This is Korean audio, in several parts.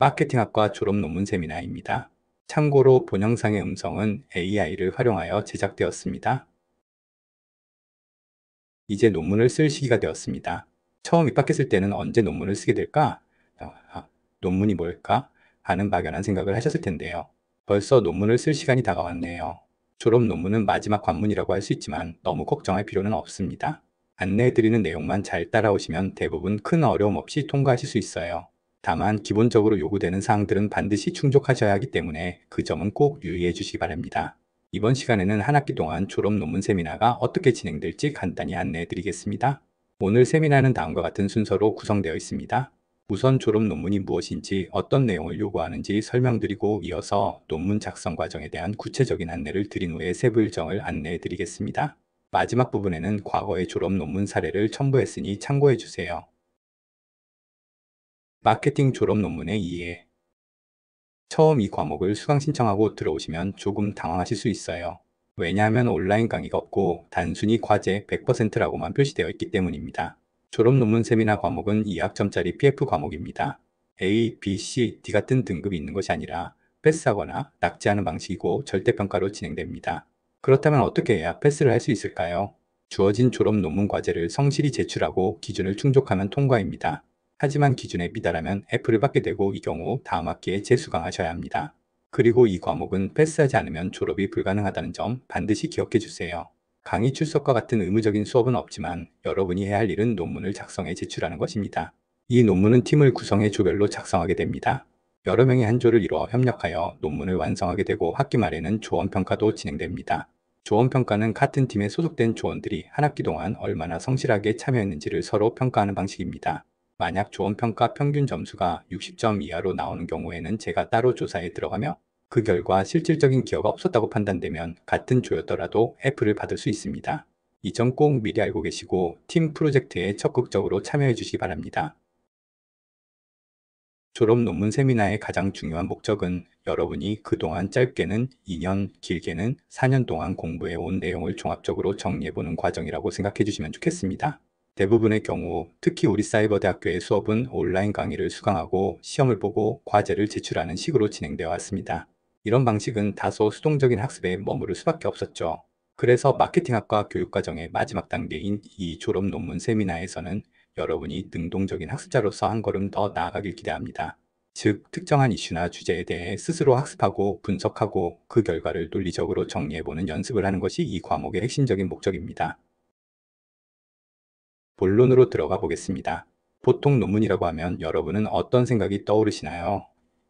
마케팅학과 졸업 논문 세미나입니다. 참고로 본 영상의 음성은 AI를 활용하여 제작되었습니다. 이제 논문을 쓸 시기가 되었습니다. 처음 입학했을 때는 언제 논문을 쓰게 될까? 논문이 뭘까? 하는 막연한 생각을 하셨을 텐데요. 벌써 논문을 쓸 시간이 다가왔네요. 졸업 논문은 마지막 관문이라고 할 수 있지만 너무 걱정할 필요는 없습니다. 안내해드리는 내용만 잘 따라오시면 대부분 큰 어려움 없이 통과하실 수 있어요. 다만 기본적으로 요구되는 사항들은 반드시 충족하셔야 하기 때문에 그 점은 꼭 유의해 주시기 바랍니다. 이번 시간에는 한 학기 동안 졸업 논문 세미나가 어떻게 진행될지 간단히 안내해 드리겠습니다. 오늘 세미나는 다음과 같은 순서로 구성되어 있습니다. 우선 졸업 논문이 무엇인지 어떤 내용을 요구하는지 설명드리고 이어서 논문 작성 과정에 대한 구체적인 안내를 드린 후에 세부 일정을 안내해 드리겠습니다. 마지막 부분에는 과거의 졸업 논문 사례를 첨부했으니 참고해 주세요. 마케팅 졸업 논문의 이해. 처음 이 과목을 수강 신청하고 들어오시면 조금 당황하실 수 있어요. 왜냐하면 온라인 강의가 없고 단순히 과제 100%라고만 표시되어 있기 때문입니다. 졸업 논문 세미나 과목은 2학점짜리 PF 과목입니다. A, B, C, D 같은 등급이 있는 것이 아니라 패스하거나 낙제하는 방식이고 절대평가로 진행됩니다. 그렇다면 어떻게 해야 패스를 할 수 있을까요? 주어진 졸업 논문 과제를 성실히 제출하고 기준을 충족하면 통과입니다. 하지만 기준에 미달하면 F를 받게 되고 이 경우 다음 학기에 재수강하셔야 합니다. 그리고 이 과목은 패스하지 않으면 졸업이 불가능하다는 점 반드시 기억해 주세요. 강의 출석과 같은 의무적인 수업은 없지만 여러분이 해야 할 일은 논문을 작성해 제출하는 것입니다. 이 논문은 팀을 구성해 조별로 작성하게 됩니다. 여러 명이 한 조를 이루어 협력하여 논문을 완성하게 되고 학기 말에는 조원평가도 진행됩니다. 조원평가는 같은 팀에 소속된 조원들이 한 학기 동안 얼마나 성실하게 참여했는지를 서로 평가하는 방식입니다. 만약 조원평가 평균 점수가 60점 이하로 나오는 경우에는 제가 따로 조사에 들어가며 그 결과 실질적인 기여가 없었다고 판단되면 같은 조였더라도 F를 받을 수 있습니다. 이 점 꼭 미리 알고 계시고 팀 프로젝트에 적극적으로 참여해 주시기 바랍니다. 졸업 논문 세미나의 가장 중요한 목적은 여러분이 그동안 짧게는 2년, 길게는 4년 동안 공부해 온 내용을 종합적으로 정리해보는 과정이라고 생각해 주시면 좋겠습니다. 대부분의 경우, 특히 우리 사이버대학교의 수업은 온라인 강의를 수강하고 시험을 보고 과제를 제출하는 식으로 진행되어 왔습니다. 이런 방식은 다소 수동적인 학습에 머무를 수밖에 없었죠. 그래서 마케팅학과 교육과정의 마지막 단계인 이 졸업 논문 세미나에서는 여러분이 능동적인 학습자로서 한 걸음 더 나아가길 기대합니다. 즉, 특정한 이슈나 주제에 대해 스스로 학습하고 분석하고 그 결과를 논리적으로 정리해보는 연습을 하는 것이 이 과목의 핵심적인 목적입니다. 본론으로 들어가 보겠습니다. 보통 논문이라고 하면 여러분은 어떤 생각이 떠오르시나요?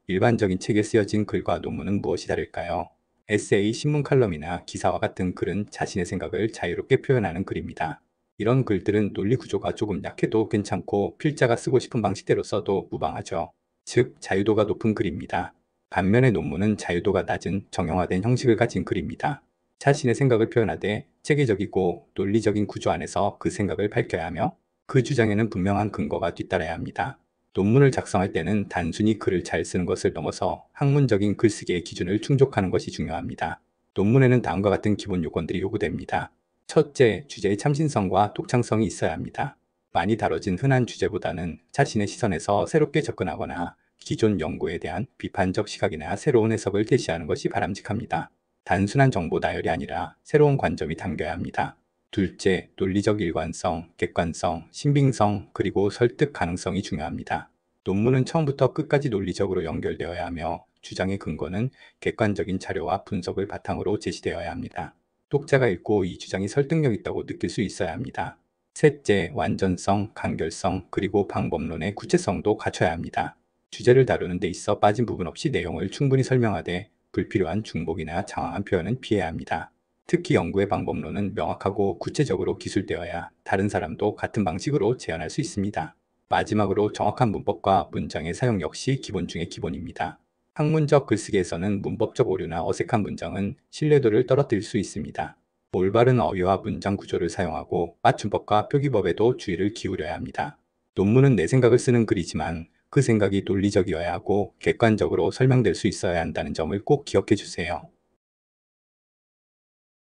일반적인 책에 쓰여진 글과 논문은 무엇이 다를까요? 에세이, 신문 칼럼이나 기사와 같은 글은 자신의 생각을 자유롭게 표현하는 글입니다. 이런 글들은 논리 구조가 조금 약해도 괜찮고 필자가 쓰고 싶은 방식대로 써도 무방하죠. 즉, 자유도가 높은 글입니다. 반면에 논문은 자유도가 낮은 정형화된 형식을 가진 글입니다. 자신의 생각을 표현하되 체계적이고 논리적인 구조 안에서 그 생각을 밝혀야 하며 그 주장에는 분명한 근거가 뒤따라야 합니다. 논문을 작성할 때는 단순히 글을 잘 쓰는 것을 넘어서 학문적인 글쓰기의 기준을 충족하는 것이 중요합니다. 논문에는 다음과 같은 기본 요건들이 요구됩니다. 첫째, 주제의 참신성과 독창성이 있어야 합니다. 많이 다뤄진 흔한 주제보다는 자신의 시선에서 새롭게 접근하거나 기존 연구에 대한 비판적 시각이나 새로운 해석을 제시하는 것이 바람직합니다. 단순한 정보 나열이 아니라 새로운 관점이 담겨야 합니다. 둘째, 논리적 일관성, 객관성, 신빙성, 그리고 설득 가능성이 중요합니다. 논문은 처음부터 끝까지 논리적으로 연결되어야 하며 주장의 근거는 객관적인 자료와 분석을 바탕으로 제시되어야 합니다. 독자가 읽고 이 주장이 설득력 있다고 느낄 수 있어야 합니다. 셋째, 완전성, 간결성, 그리고 방법론의 구체성도 갖춰야 합니다. 주제를 다루는 데 있어 빠진 부분 없이 내용을 충분히 설명하되 불필요한 중복이나 장황한 표현은 피해야 합니다. 특히 연구의 방법론은 명확하고 구체적으로 기술되어야 다른 사람도 같은 방식으로 재현할 수 있습니다. 마지막으로 정확한 문법과 문장의 사용 역시 기본 중의 기본입니다. 학문적 글쓰기에서는 문법적 오류나 어색한 문장은 신뢰도를 떨어뜨릴 수 있습니다. 올바른 어휘와 문장 구조를 사용하고 맞춤법과 표기법에도 주의를 기울여야 합니다. 논문은 내 생각을 쓰는 글이지만 그 생각이 논리적이어야 하고 객관적으로 설명될 수 있어야 한다는 점을 꼭 기억해 주세요.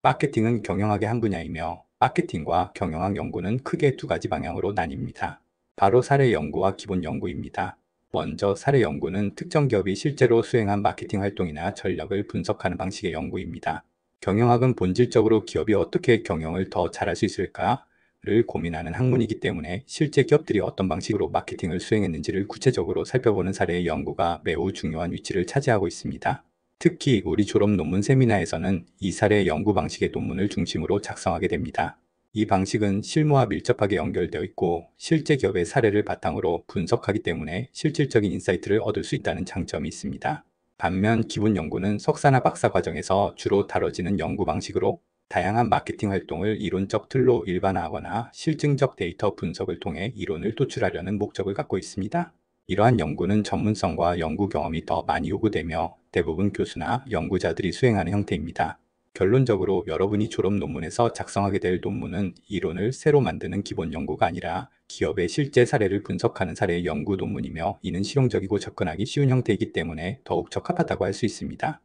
마케팅은 경영학의 한 분야이며 마케팅과 경영학 연구는 크게 두 가지 방향으로 나뉩니다. 바로 사례 연구와 기본 연구입니다. 먼저 사례 연구는 특정 기업이 실제로 수행한 마케팅 활동이나 전략을 분석하는 방식의 연구입니다. 경영학은 본질적으로 기업이 어떻게 경영을 더 잘할 수 있을까를 고민하는 학문이기 때문에 실제 기업들이 어떤 방식으로 마케팅을 수행했는지를 구체적으로 살펴보는 사례의 연구가 매우 중요한 위치를 차지하고 있습니다. 특히 우리 졸업 논문 세미나에서는 이 사례 연구 방식의 논문을 중심으로 작성하게 됩니다. 이 방식은 실무와 밀접하게 연결되어 있고 실제 기업의 사례를 바탕으로 분석하기 때문에 실질적인 인사이트를 얻을 수 있다는 장점이 있습니다. 반면 기본 연구는 석사나 박사 과정에서 주로 다뤄지는 연구 방식으로 다양한 마케팅 활동을 이론적 틀로 일반화하거나 실증적 데이터 분석을 통해 이론을 도출하려는 목적을 갖고 있습니다. 이러한 연구는 전문성과 연구 경험이 더 많이 요구되며 대부분 교수나 연구자들이 수행하는 형태입니다. 결론적으로 여러분이 졸업 논문에서 작성하게 될 논문은 이론을 새로 만드는 기본 연구가 아니라 기업의 실제 사례를 분석하는 사례의 연구 논문이며 이는 실용적이고 접근하기 쉬운 형태이기 때문에 더욱 적합하다고 할 수 있습니다.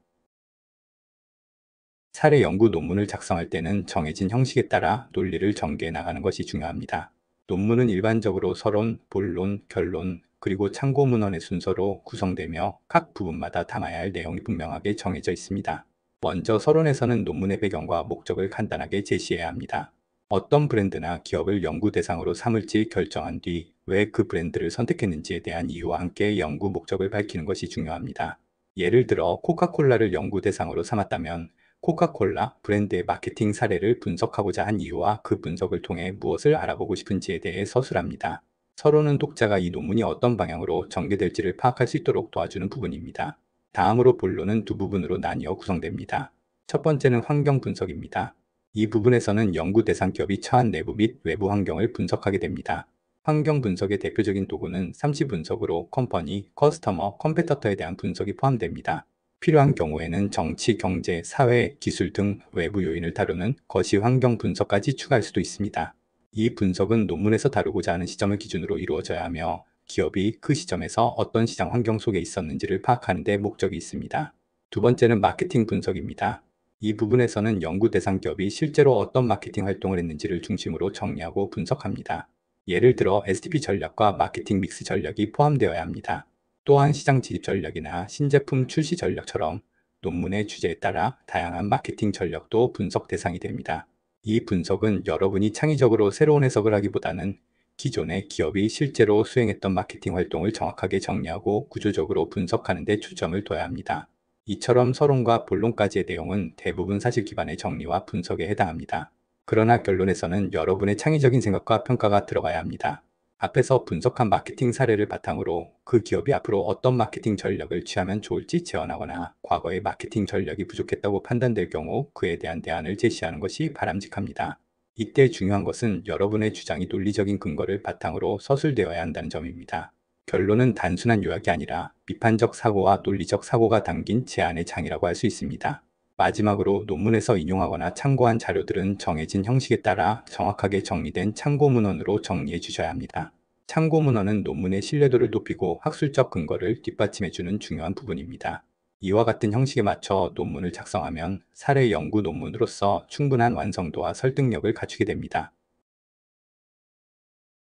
사례 연구 논문을 작성할 때는 정해진 형식에 따라 논리를 전개해 나가는 것이 중요합니다. 논문은 일반적으로 서론, 본론, 결론, 그리고 참고 문헌의 순서로 구성되며 각 부분마다 담아야 할 내용이 분명하게 정해져 있습니다. 먼저 서론에서는 논문의 배경과 목적을 간단하게 제시해야 합니다. 어떤 브랜드나 기업을 연구 대상으로 삼을지 결정한 뒤 왜 그 브랜드를 선택했는지에 대한 이유와 함께 연구 목적을 밝히는 것이 중요합니다. 예를 들어 코카콜라를 연구 대상으로 삼았다면 코카콜라 브랜드의 마케팅 사례를 분석하고자 한 이유와 그 분석을 통해 무엇을 알아보고 싶은지에 대해 서술합니다. 서론은 독자가 이 논문이 어떤 방향으로 전개될지를 파악할 수 있도록 도와주는 부분입니다. 다음으로 본론은 두 부분으로 나뉘어 구성됩니다. 첫 번째는 환경 분석입니다. 이 부분에서는 연구 대상 기업이 처한 내부 및 외부 환경을 분석하게 됩니다. 환경 분석의 대표적인 도구는 삼치 분석으로 컴퍼니, 커스터머, 컴페터터에 대한 분석이 포함됩니다. 필요한 경우에는 정치, 경제, 사회, 기술 등 외부 요인을 다루는 거시 환경 분석까지 추가할 수도 있습니다. 이 분석은 논문에서 다루고자 하는 시점을 기준으로 이루어져야 하며 기업이 그 시점에서 어떤 시장 환경 속에 있었는지를 파악하는 데 목적이 있습니다. 두 번째는 마케팅 분석입니다. 이 부분에서는 연구 대상 기업이 실제로 어떤 마케팅 활동을 했는지를 중심으로 정리하고 분석합니다. 예를 들어 STP 전략과 마케팅 믹스 전략이 포함되어야 합니다. 또한 시장 진입 전략이나 신제품 출시 전략처럼 논문의 주제에 따라 다양한 마케팅 전략도 분석 대상이 됩니다. 이 분석은 여러분이 창의적으로 새로운 해석을 하기보다는 기존의 기업이 실제로 수행했던 마케팅 활동을 정확하게 정리하고 구조적으로 분석하는 데 초점을 둬야 합니다. 이처럼 서론과 본론까지의 내용은 대부분 사실 기반의 정리와 분석에 해당합니다. 그러나 결론에서는 여러분의 창의적인 생각과 평가가 들어가야 합니다. 앞에서 분석한 마케팅 사례를 바탕으로 그 기업이 앞으로 어떤 마케팅 전략을 취하면 좋을지 제언하거나 과거의 마케팅 전략이 부족했다고 판단될 경우 그에 대한 대안을 제시하는 것이 바람직합니다. 이때 중요한 것은 여러분의 주장이 논리적인 근거를 바탕으로 서술되어야 한다는 점입니다. 결론은 단순한 요약이 아니라 비판적 사고와 논리적 사고가 담긴 제안의 장이라고 할 수 있습니다. 마지막으로 논문에서 인용하거나 참고한 자료들은 정해진 형식에 따라 정확하게 정리된 참고 문헌으로 정리해 주셔야 합니다. 참고 문헌은 논문의 신뢰도를 높이고 학술적 근거를 뒷받침해주는 중요한 부분입니다. 이와 같은 형식에 맞춰 논문을 작성하면 사례 연구 논문으로서 충분한 완성도와 설득력을 갖추게 됩니다.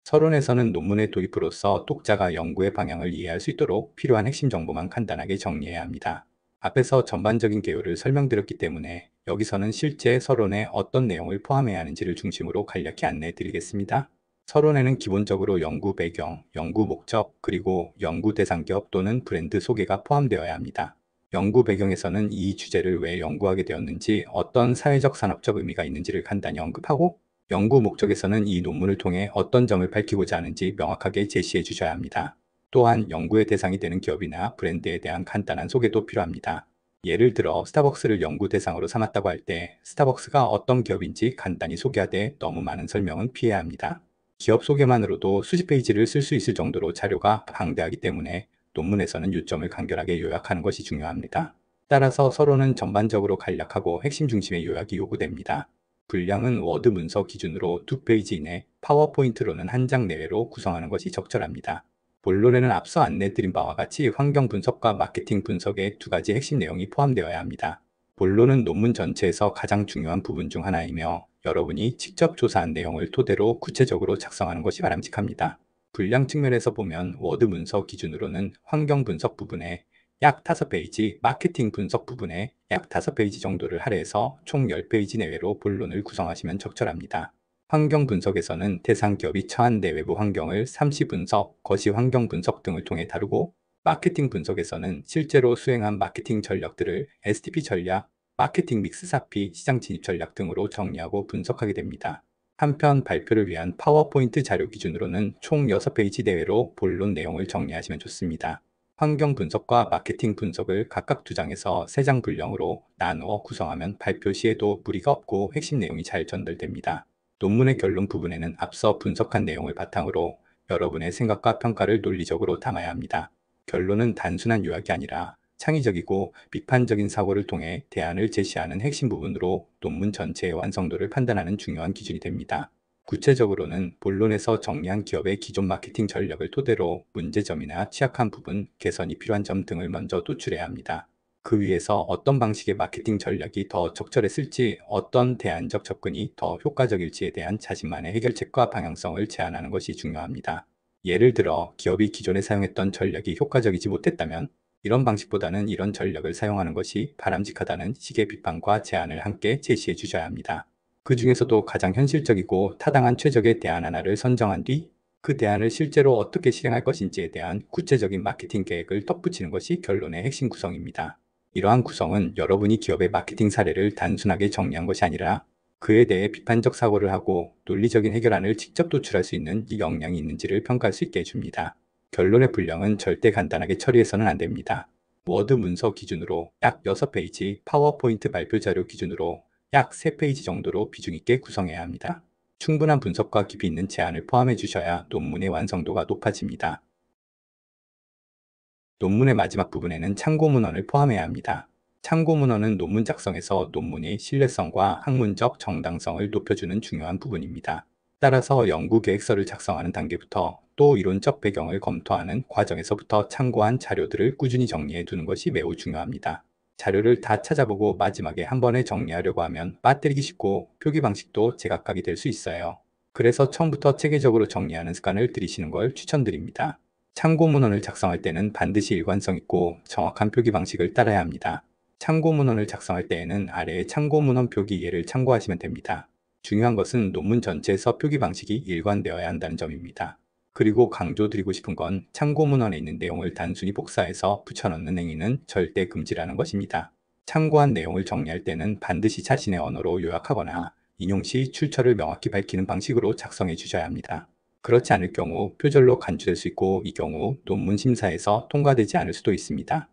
서론에서는 논문의 도입으로서 독자가 연구의 방향을 이해할 수 있도록 필요한 핵심 정보만 간단하게 정리해야 합니다. 앞에서 전반적인 개요를 설명드렸기 때문에 여기서는 실제 서론에 어떤 내용을 포함해야 하는지를 중심으로 간략히 안내해 드리겠습니다. 서론에는 기본적으로 연구 배경, 연구 목적, 그리고 연구 대상 기업 또는 브랜드 소개가 포함되어야 합니다. 연구 배경에서는 이 주제를 왜 연구하게 되었는지, 어떤 사회적 산업적 의미가 있는지를 간단히 언급하고 연구 목적에서는 이 논문을 통해 어떤 점을 밝히고자 하는지 명확하게 제시해 주셔야 합니다. 또한 연구의 대상이 되는 기업이나 브랜드에 대한 간단한 소개도 필요합니다. 예를 들어 스타벅스를 연구 대상으로 삼았다고 할 때 스타벅스가 어떤 기업인지 간단히 소개하되 너무 많은 설명은 피해야 합니다. 기업 소개만으로도 수십 페이지를 쓸 수 있을 정도로 자료가 방대하기 때문에 논문에서는 요점을 간결하게 요약하는 것이 중요합니다. 따라서 서론은 전반적으로 간략하고 핵심 중심의 요약이 요구됩니다. 분량은 워드 문서 기준으로 2페이지 이내, 파워포인트로는 한 장 내외로 구성하는 것이 적절합니다. 본론에는 앞서 안내드린 바와 같이 환경 분석과 마케팅 분석의 두 가지 핵심 내용이 포함되어야 합니다. 본론은 논문 전체에서 가장 중요한 부분 중 하나이며 여러분이 직접 조사한 내용을 토대로 구체적으로 작성하는 것이 바람직합니다. 분량 측면에서 보면 워드 문서 기준으로는 환경 분석 부분에 약 5페이지, 마케팅 분석 부분에 약 5페이지 정도를 할애해서 총 10페이지 내외로 본론을 구성하시면 적절합니다. 환경 분석에서는 대상 기업이 처한 내외부 환경을 삼시 분석, 거시 환경 분석 등을 통해 다루고, 마케팅 분석에서는 실제로 수행한 마케팅 전략들을 STP 전략, 마케팅 믹스 사피, 시장 진입 전략 등으로 정리하고 분석하게 됩니다. 한편 발표를 위한 파워포인트 자료 기준으로는 총 6페이지 내외로 본론 내용을 정리하시면 좋습니다. 환경 분석과 마케팅 분석을 각각 2장에서 3장 분량으로 나누어 구성하면 발표 시에도 무리가 없고 핵심 내용이 잘 전달됩니다. 논문의 결론 부분에는 앞서 분석한 내용을 바탕으로 여러분의 생각과 평가를 논리적으로 담아야 합니다. 결론은 단순한 요약이 아니라 창의적이고 비판적인 사고를 통해 대안을 제시하는 핵심 부분으로 논문 전체의 완성도를 판단하는 중요한 기준이 됩니다. 구체적으로는 본론에서 정리한 기업의 기존 마케팅 전략을 토대로 문제점이나 취약한 부분, 개선이 필요한 점 등을 먼저 도출해야 합니다. 그 위에서 어떤 방식의 마케팅 전략이 더 적절했을지, 어떤 대안적 접근이 더 효과적일지에 대한 자신만의 해결책과 방향성을 제안하는 것이 중요합니다. 예를 들어 기업이 기존에 사용했던 전략이 효과적이지 못했다면 이런 방식보다는 이런 전략을 사용하는 것이 바람직하다는 식의 비판과 제안을 함께 제시해 주셔야 합니다. 그 중에서도 가장 현실적이고 타당한 최적의 대안 하나를 선정한 뒤 그 대안을 실제로 어떻게 실행할 것인지에 대한 구체적인 마케팅 계획을 덧붙이는 것이 결론의 핵심 구성입니다. 이러한 구성은 여러분이 기업의 마케팅 사례를 단순하게 정리한 것이 아니라 그에 대해 비판적 사고를 하고 논리적인 해결안을 직접 도출할 수 있는 역량이 있는지를 평가할 수 있게 해줍니다. 결론의 분량은 절대 간단하게 처리해서는 안 됩니다. 워드 문서 기준으로 약 6페이지, 파워포인트 발표 자료 기준으로 약 3페이지 정도로 비중 있게 구성해야 합니다. 충분한 분석과 깊이 있는 제안을 포함해 주셔야 논문의 완성도가 높아집니다. 논문의 마지막 부분에는 참고 문헌을 포함해야 합니다. 참고 문헌은 논문 작성에서 논문의 신뢰성과 학문적 정당성을 높여주는 중요한 부분입니다. 따라서 연구 계획서를 작성하는 단계부터 또 이론적 배경을 검토하는 과정에서부터 참고한 자료들을 꾸준히 정리해 두는 것이 매우 중요합니다. 자료를 다 찾아보고 마지막에 한 번에 정리하려고 하면 빠뜨리기 쉽고 표기 방식도 제각각이 될 수 있어요. 그래서 처음부터 체계적으로 정리하는 습관을 들이시는 걸 추천드립니다. 참고 문헌을 작성할 때는 반드시 일관성 있고 정확한 표기 방식을 따라야 합니다. 참고 문헌을 작성할 때에는 아래의 참고 문헌 표기 예를 참고하시면 됩니다. 중요한 것은 논문 전체에서 표기 방식이 일관되어야 한다는 점입니다. 그리고 강조드리고 싶은 건 참고 문헌에 있는 내용을 단순히 복사해서 붙여넣는 행위는 절대 금지라는 것입니다. 참고한 내용을 정리할 때는 반드시 자신의 언어로 요약하거나 인용 시 출처를 명확히 밝히는 방식으로 작성해 주셔야 합니다. 그렇지 않을 경우 표절로 간주될 수 있고 이 경우 논문 심사에서 통과되지 않을 수도 있습니다.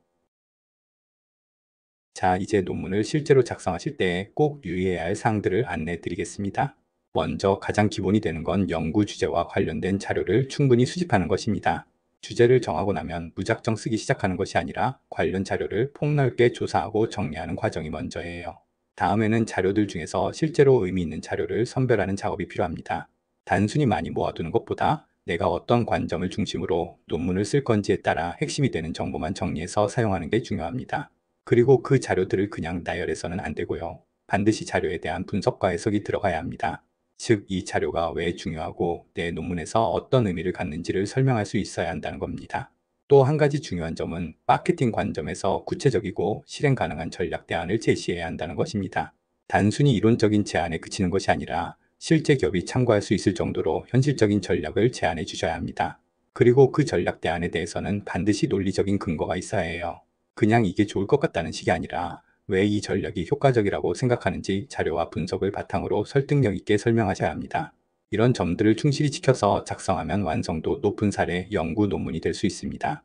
자, 이제 논문을 실제로 작성하실 때 꼭 유의해야 할 사항들을 안내해 드리겠습니다. 먼저 가장 기본이 되는 건 연구 주제와 관련된 자료를 충분히 수집하는 것입니다. 주제를 정하고 나면 무작정 쓰기 시작하는 것이 아니라 관련 자료를 폭넓게 조사하고 정리하는 과정이 먼저예요. 다음에는 자료들 중에서 실제로 의미 있는 자료를 선별하는 작업이 필요합니다. 단순히 많이 모아두는 것보다 내가 어떤 관점을 중심으로 논문을 쓸 건지에 따라 핵심이 되는 정보만 정리해서 사용하는 게 중요합니다. 그리고 그 자료들을 그냥 나열해서는 안 되고요. 반드시 자료에 대한 분석과 해석이 들어가야 합니다. 즉, 이 자료가 왜 중요하고 내 논문에서 어떤 의미를 갖는지를 설명할 수 있어야 한다는 겁니다. 또 한 가지 중요한 점은 마케팅 관점에서 구체적이고 실행 가능한 전략 대안을 제시해야 한다는 것입니다. 단순히 이론적인 제안에 그치는 것이 아니라 실제 기업이 참고할 수 있을 정도로 현실적인 전략을 제안해 주셔야 합니다. 그리고 그 전략 대안에 대해서는 반드시 논리적인 근거가 있어야 해요. 그냥 이게 좋을 것 같다는 식이 아니라 왜 이 전략이 효과적이라고 생각하는지 자료와 분석을 바탕으로 설득력 있게 설명하셔야 합니다. 이런 점들을 충실히 지켜서 작성하면 완성도 높은 사례 연구 논문이 될 수 있습니다.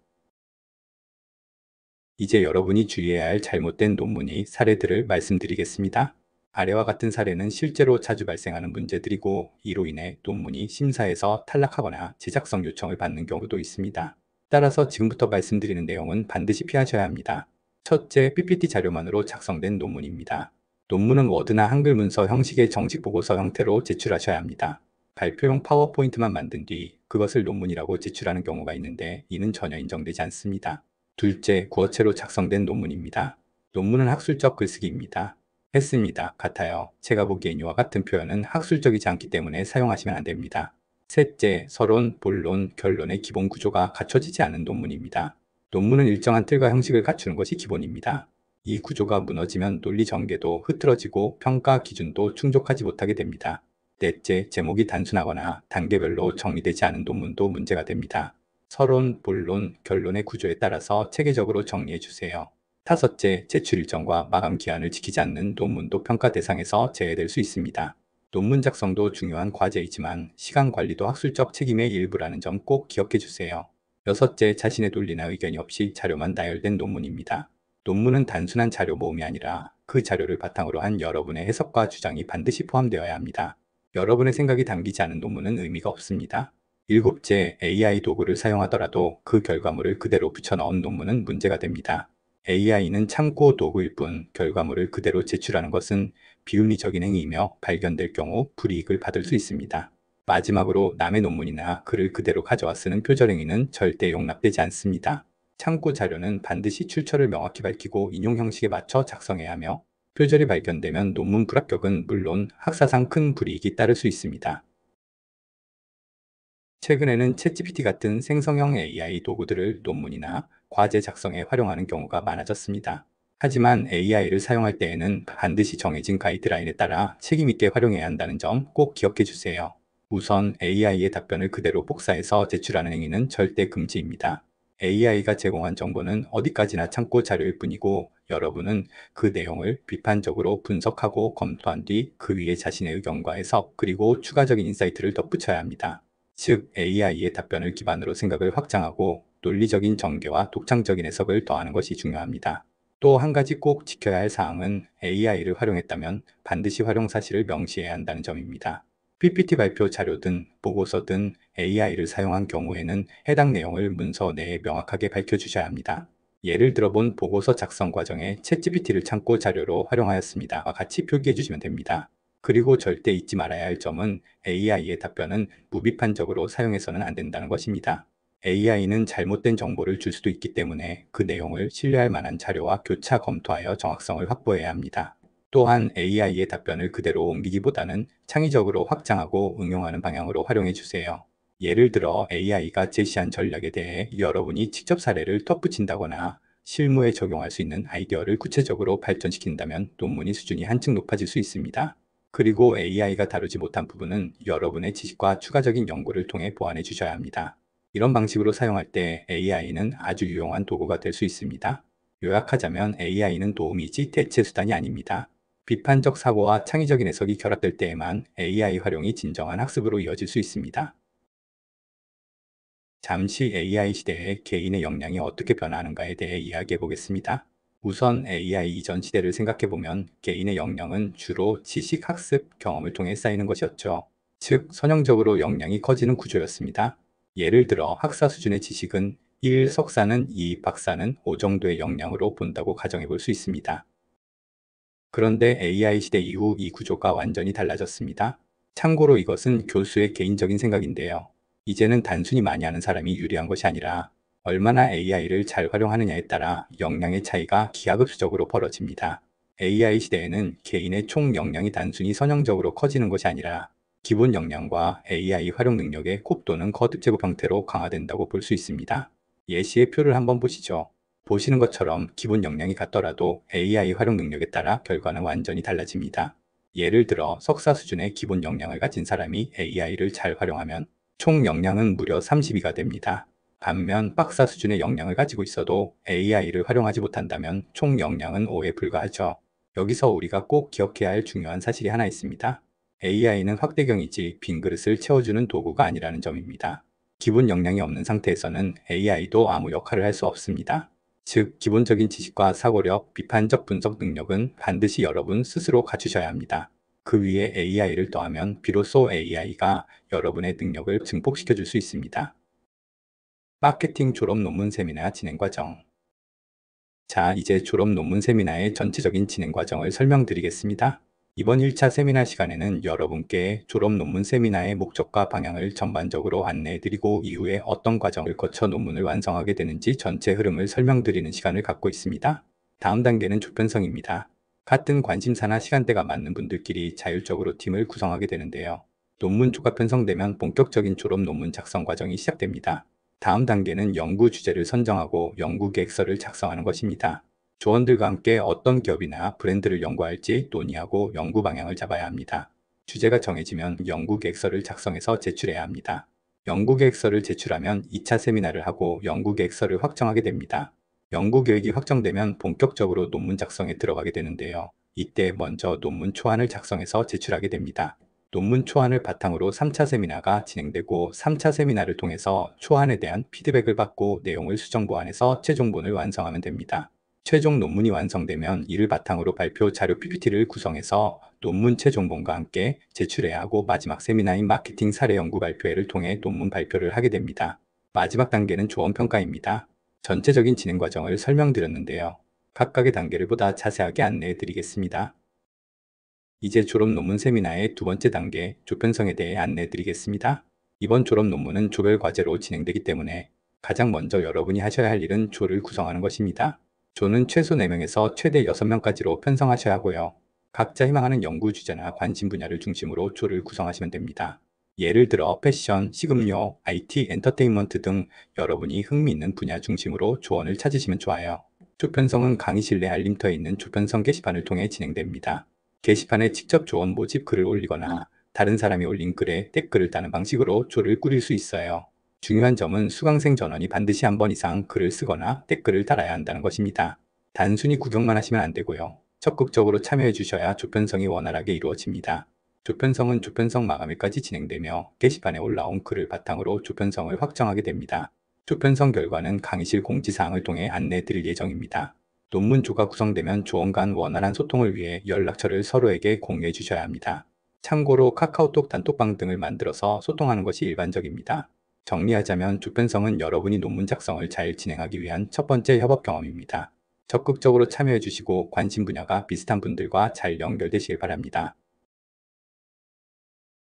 이제 여러분이 주의해야 할 잘못된 논문의 사례들을 말씀드리겠습니다. 아래와 같은 사례는 실제로 자주 발생하는 문제들이고 이로 인해 논문이 심사에서 탈락하거나 제작성 요청을 받는 경우도 있습니다. 따라서 지금부터 말씀드리는 내용은 반드시 피하셔야 합니다. 첫째, PPT 자료만으로 작성된 논문입니다. 논문은 워드나 한글 문서 형식의 정식 보고서 형태로 제출하셔야 합니다. 발표용 파워포인트만 만든 뒤 그것을 논문이라고 제출하는 경우가 있는데 이는 전혀 인정되지 않습니다. 둘째, 구어체로 작성된 논문입니다. 논문은 학술적 글쓰기입니다. 했습니다. 같아요. 제가 보기엔 이와 같은 표현은 학술적이지 않기 때문에 사용하시면 안 됩니다. 셋째, 서론, 본론, 결론의 기본 구조가 갖춰지지 않은 논문입니다. 논문은 일정한 틀과 형식을 갖추는 것이 기본입니다. 이 구조가 무너지면 논리 전개도 흐트러지고 평가 기준도 충족하지 못하게 됩니다. 넷째, 제목이 단순하거나 단계별로 정리되지 않은 논문도 문제가 됩니다. 서론, 본론, 결론의 구조에 따라서 체계적으로 정리해 주세요. 다섯째, 제출 일정과 마감 기한을 지키지 않는 논문도 평가 대상에서 제외될 수 있습니다. 논문 작성도 중요한 과제이지만 시간 관리도 학술적 책임의 일부라는 점 꼭 기억해 주세요. 여섯째, 자신의 논리나 의견이 없이 자료만 나열된 논문입니다. 논문은 단순한 자료 모음이 아니라 그 자료를 바탕으로 한 여러분의 해석과 주장이 반드시 포함되어야 합니다. 여러분의 생각이 담기지 않은 논문은 의미가 없습니다. 일곱째, AI 도구를 사용하더라도 그 결과물을 그대로 붙여넣은 논문은 문제가 됩니다. AI는 참고 도구일 뿐 결과물을 그대로 제출하는 것은 비윤리적인 행위이며 발견될 경우 불이익을 받을 수 있습니다. 마지막으로 남의 논문이나 글을 그대로 가져와 쓰는 표절행위는 절대 용납되지 않습니다. 참고 자료는 반드시 출처를 명확히 밝히고 인용 형식에 맞춰 작성해야 하며 표절이 발견되면 논문 불합격은 물론 학사상 큰 불이익이 따를 수 있습니다. 최근에는 챗GPT 같은 생성형 AI 도구들을 논문이나 과제 작성에 활용하는 경우가 많아졌습니다. 하지만 AI를 사용할 때에는 반드시 정해진 가이드라인에 따라 책임있게 활용해야 한다는 점 꼭 기억해 주세요. 우선 AI의 답변을 그대로 복사해서 제출하는 행위는 절대 금지입니다. AI가 제공한 정보는 어디까지나 참고 자료일 뿐이고 여러분은 그 내용을 비판적으로 분석하고 검토한 뒤 그 위에 자신의 의견과 해석 그리고 추가적인 인사이트를 덧붙여야 합니다. 즉, AI의 답변을 기반으로 생각을 확장하고 논리적인 전개와 독창적인 해석을 더하는 것이 중요합니다. 또 한 가지 꼭 지켜야 할 사항은 AI를 활용했다면 반드시 활용 사실을 명시해야 한다는 점입니다. PPT 발표 자료든 보고서든 AI를 사용한 경우에는 해당 내용을 문서 내에 명확하게 밝혀주셔야 합니다. 예를 들어 본 보고서 작성 과정에 챗GPT를 참고 자료로 활용하였습니다와 같이 표기해 주시면 됩니다. 그리고 절대 잊지 말아야 할 점은 AI의 답변은 무비판적으로 사용해서는 안 된다는 것입니다. AI는 잘못된 정보를 줄 수도 있기 때문에 그 내용을 신뢰할 만한 자료와 교차 검토하여 정확성을 확보해야 합니다. 또한 AI의 답변을 그대로 옮기기보다는 창의적으로 확장하고 응용하는 방향으로 활용해 주세요. 예를 들어 AI가 제시한 전략에 대해 여러분이 직접 사례를 덧붙인다거나 실무에 적용할 수 있는 아이디어를 구체적으로 발전시킨다면 논문의 수준이 한층 높아질 수 있습니다. 그리고 AI가 다루지 못한 부분은 여러분의 지식과 추가적인 연구를 통해 보완해 주셔야 합니다. 이런 방식으로 사용할 때 AI는 아주 유용한 도구가 될 수 있습니다. 요약하자면 AI는 도움이지 대체 수단이 아닙니다. 비판적 사고와 창의적인 해석이 결합될 때에만 AI 활용이 진정한 학습으로 이어질 수 있습니다. 잠시 AI 시대에 개인의 역량이 어떻게 변화하는가에 대해 이야기해 보겠습니다. 우선 AI 이전 시대를 생각해 보면 개인의 역량은 주로 지식, 학습, 경험을 통해 쌓이는 것이었죠. 즉, 선형적으로 역량이 커지는 구조였습니다. 예를 들어 학사 수준의 지식은 1 석사는 2 박사는 5 정도의 역량으로 본다고 가정해 볼 수 있습니다. 그런데 AI 시대 이후 이 구조가 완전히 달라졌습니다. 참고로 이것은 교수의 개인적인 생각인데요. 이제는 단순히 많이 아는 사람이 유리한 것이 아니라 얼마나 AI를 잘 활용하느냐에 따라 역량의 차이가 기하급수적으로 벌어집니다. AI 시대에는 개인의 총 역량이 단순히 선형적으로 커지는 것이 아니라 기본 역량과 AI 활용 능력의 곱 또는 거듭 제곱 형태로 강화된다고 볼 수 있습니다. 예시의 표를 한번 보시죠. 보시는 것처럼 기본 역량이 같더라도 AI 활용 능력에 따라 결과는 완전히 달라집니다. 예를 들어 석사 수준의 기본 역량을 가진 사람이 AI를 잘 활용하면 총 역량은 무려 32가 됩니다. 반면 박사 수준의 역량을 가지고 있어도 AI를 활용하지 못한다면 총 역량은 5에 불과하죠. 여기서 우리가 꼭 기억해야 할 중요한 사실이 하나 있습니다. AI는 확대경이지 빈 그릇을 채워주는 도구가 아니라는 점입니다. 기본 역량이 없는 상태에서는 AI도 아무 역할을 할 수 없습니다. 즉, 기본적인 지식과 사고력, 비판적 분석 능력은 반드시 여러분 스스로 갖추셔야 합니다. 그 위에 AI를 더하면 비로소 AI가 여러분의 능력을 증폭시켜 줄 수 있습니다. 마케팅 졸업 논문 세미나 진행 과정. 자, 이제 졸업 논문 세미나의 전체적인 진행 과정을 설명드리겠습니다. 이번 1차 세미나 시간에는 여러분께 졸업 논문 세미나의 목적과 방향을 전반적으로 안내해드리고 이후에 어떤 과정을 거쳐 논문을 완성하게 되는지 전체 흐름을 설명드리는 시간을 갖고 있습니다. 다음 단계는 조편성입니다. 같은 관심사나 시간대가 맞는 분들끼리 자율적으로 팀을 구성하게 되는데요. 논문조가 편성되면 본격적인 졸업 논문 작성 과정이 시작됩니다. 다음 단계는 연구 주제를 선정하고 연구 계획서를 작성하는 것입니다. 조원들과 함께 어떤 기업이나 브랜드를 연구할지 논의하고 연구 방향을 잡아야 합니다. 주제가 정해지면 연구 계획서를 작성해서 제출해야 합니다. 연구 계획서를 제출하면 2차 세미나를 하고 연구 계획서를 확정하게 됩니다. 연구 계획이 확정되면 본격적으로 논문 작성에 들어가게 되는데요. 이때 먼저 논문 초안을 작성해서 제출하게 됩니다. 논문 초안을 바탕으로 3차 세미나가 진행되고 3차 세미나를 통해서 초안에 대한 피드백을 받고 내용을 수정 보완해서 최종본을 완성하면 됩니다. 최종 논문이 완성되면 이를 바탕으로 발표 자료 PPT를 구성해서 논문 최종본과 함께 제출해야 하고 마지막 세미나인 마케팅 사례 연구 발표회를 통해 논문 발표를 하게 됩니다. 마지막 단계는 조원 평가입니다. 전체적인 진행 과정을 설명드렸는데요. 각각의 단계를 보다 자세하게 안내해 드리겠습니다. 이제 졸업 논문 세미나의 두 번째 단계, 조편성에 대해 안내해 드리겠습니다. 이번 졸업 논문은 조별 과제로 진행되기 때문에 가장 먼저 여러분이 하셔야 할 일은 조를 구성하는 것입니다. 조는 최소 4명에서 최대 6명까지로 편성하셔야 하고요. 각자 희망하는 연구 주제나 관심 분야를 중심으로 조를 구성하시면 됩니다. 예를 들어 패션, 식음료, IT, 엔터테인먼트 등 여러분이 흥미있는 분야 중심으로 조원을 찾으시면 좋아요. 조편성은 강의실 내 알림터에 있는 조편성 게시판을 통해 진행됩니다. 게시판에 직접 조원 모집 글을 올리거나 다른 사람이 올린 글에 댓글을 다는 방식으로 조를 꾸릴 수 있어요. 중요한 점은 수강생 전원이 반드시 한 번 이상 글을 쓰거나 댓글을 달아야 한다는 것입니다. 단순히 구경만 하시면 안 되고요. 적극적으로 참여해 주셔야 조편성이 원활하게 이루어집니다. 조편성은 조편성 마감일까지 진행되며 게시판에 올라온 글을 바탕으로 조편성을 확정하게 됩니다. 조편성 결과는 강의실 공지사항을 통해 안내해 드릴 예정입니다. 논문조가 구성되면 조원 간 원활한 소통을 위해 연락처를 서로에게 공유해 주셔야 합니다. 참고로 카카오톡 단톡방 등을 만들어서 소통하는 것이 일반적입니다. 정리하자면 조편성은 여러분이 논문 작성을 잘 진행하기 위한 첫 번째 협업 경험입니다. 적극적으로 참여해 주시고 관심 분야가 비슷한 분들과 잘 연결되시길 바랍니다.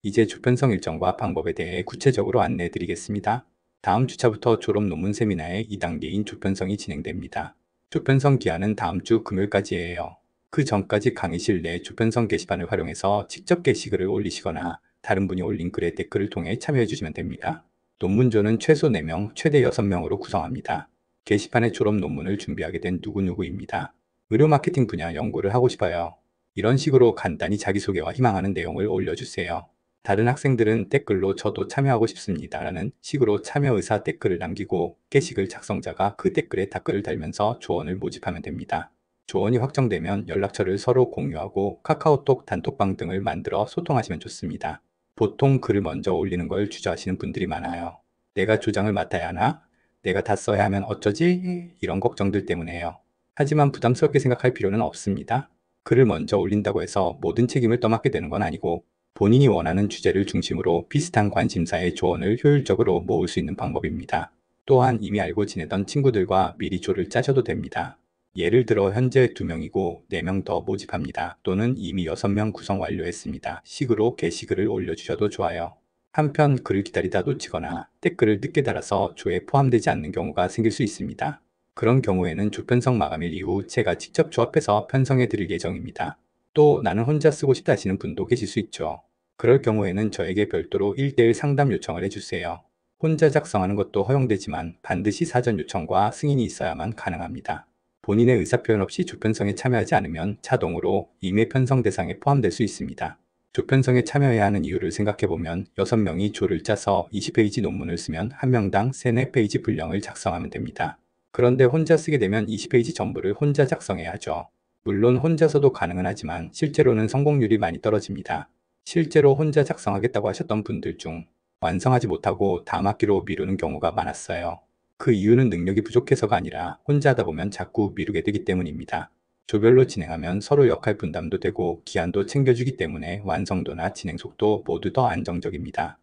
이제 조편성 일정과 방법에 대해 구체적으로 안내해 드리겠습니다. 다음 주차부터 졸업 논문 세미나의 2단계인 조편성이 진행됩니다. 조편성 기한은 다음 주 금요일까지예요. 그 전까지 강의실 내 조편성 게시판을 활용해서 직접 게시글을 올리시거나 다른 분이 올린 글에 댓글을 통해 참여해 주시면 됩니다. 논문조는 최소 4명, 최대 6명으로 구성합니다. 게시판에 졸업 논문을 준비하게 된 누구누구입니다. 의료 마케팅 분야 연구를 하고 싶어요. 이런 식으로 간단히 자기소개와 희망하는 내용을 올려주세요. 다른 학생들은 댓글로 저도 참여하고 싶습니다 라는 식으로 참여 의사 댓글을 남기고 게시글 작성자가 그 댓글에 답글을 달면서 조원을 모집하면 됩니다. 조원이 확정되면 연락처를 서로 공유하고 카카오톡 단톡방 등을 만들어 소통하시면 좋습니다. 보통 글을 먼저 올리는 걸 주저하시는 분들이 많아요. 내가 조장을 맡아야 하나? 내가 다 써야 하면 어쩌지? 이런 걱정들 때문에요. 하지만 부담스럽게 생각할 필요는 없습니다. 글을 먼저 올린다고 해서 모든 책임을 떠맡게 되는 건 아니고 본인이 원하는 주제를 중심으로 비슷한 관심사의 조언을 효율적으로 모을 수 있는 방법입니다. 또한 이미 알고 지내던 친구들과 미리 조를 짜셔도 됩니다. 예를 들어 현재 2명이고 4명 더 모집합니다. 또는 이미 6명 구성 완료했습니다. 식으로 게시글을 올려주셔도 좋아요. 한편 글을 기다리다 놓치거나 댓글을 늦게 달아서 조에 포함되지 않는 경우가 생길 수 있습니다. 그런 경우에는 조편성 마감일 이후 제가 직접 조합해서 편성해 드릴 예정입니다. 또 나는 혼자 쓰고 싶다 하시는 분도 계실 수 있죠. 그럴 경우에는 저에게 별도로 1대1 상담 요청을 해주세요. 혼자 작성하는 것도 허용되지만 반드시 사전 요청과 승인이 있어야만 가능합니다. 본인의 의사표현 없이 조편성에 참여하지 않으면 자동으로 임의 편성 대상에 포함될 수 있습니다. 조편성에 참여해야 하는 이유를 생각해보면 6명이 조를 짜서 20페이지 논문을 쓰면 1명당 3, 4페이지 분량을 작성하면 됩니다. 그런데 혼자 쓰게 되면 20페이지 전부를 혼자 작성해야 하죠. 물론 혼자서도 가능은 하지만 실제로는 성공률이 많이 떨어집니다. 실제로 혼자 작성하겠다고 하셨던 분들 중 완성하지 못하고 다음 학기로 미루는 경우가 많았어요. 그 이유는 능력이 부족해서가 아니라 혼자 하다 보면 자꾸 미루게 되기 때문입니다. 조별로 진행하면 서로 역할 분담도 되고 기한도 챙겨주기 때문에 완성도나 진행 속도 모두 더 안정적입니다.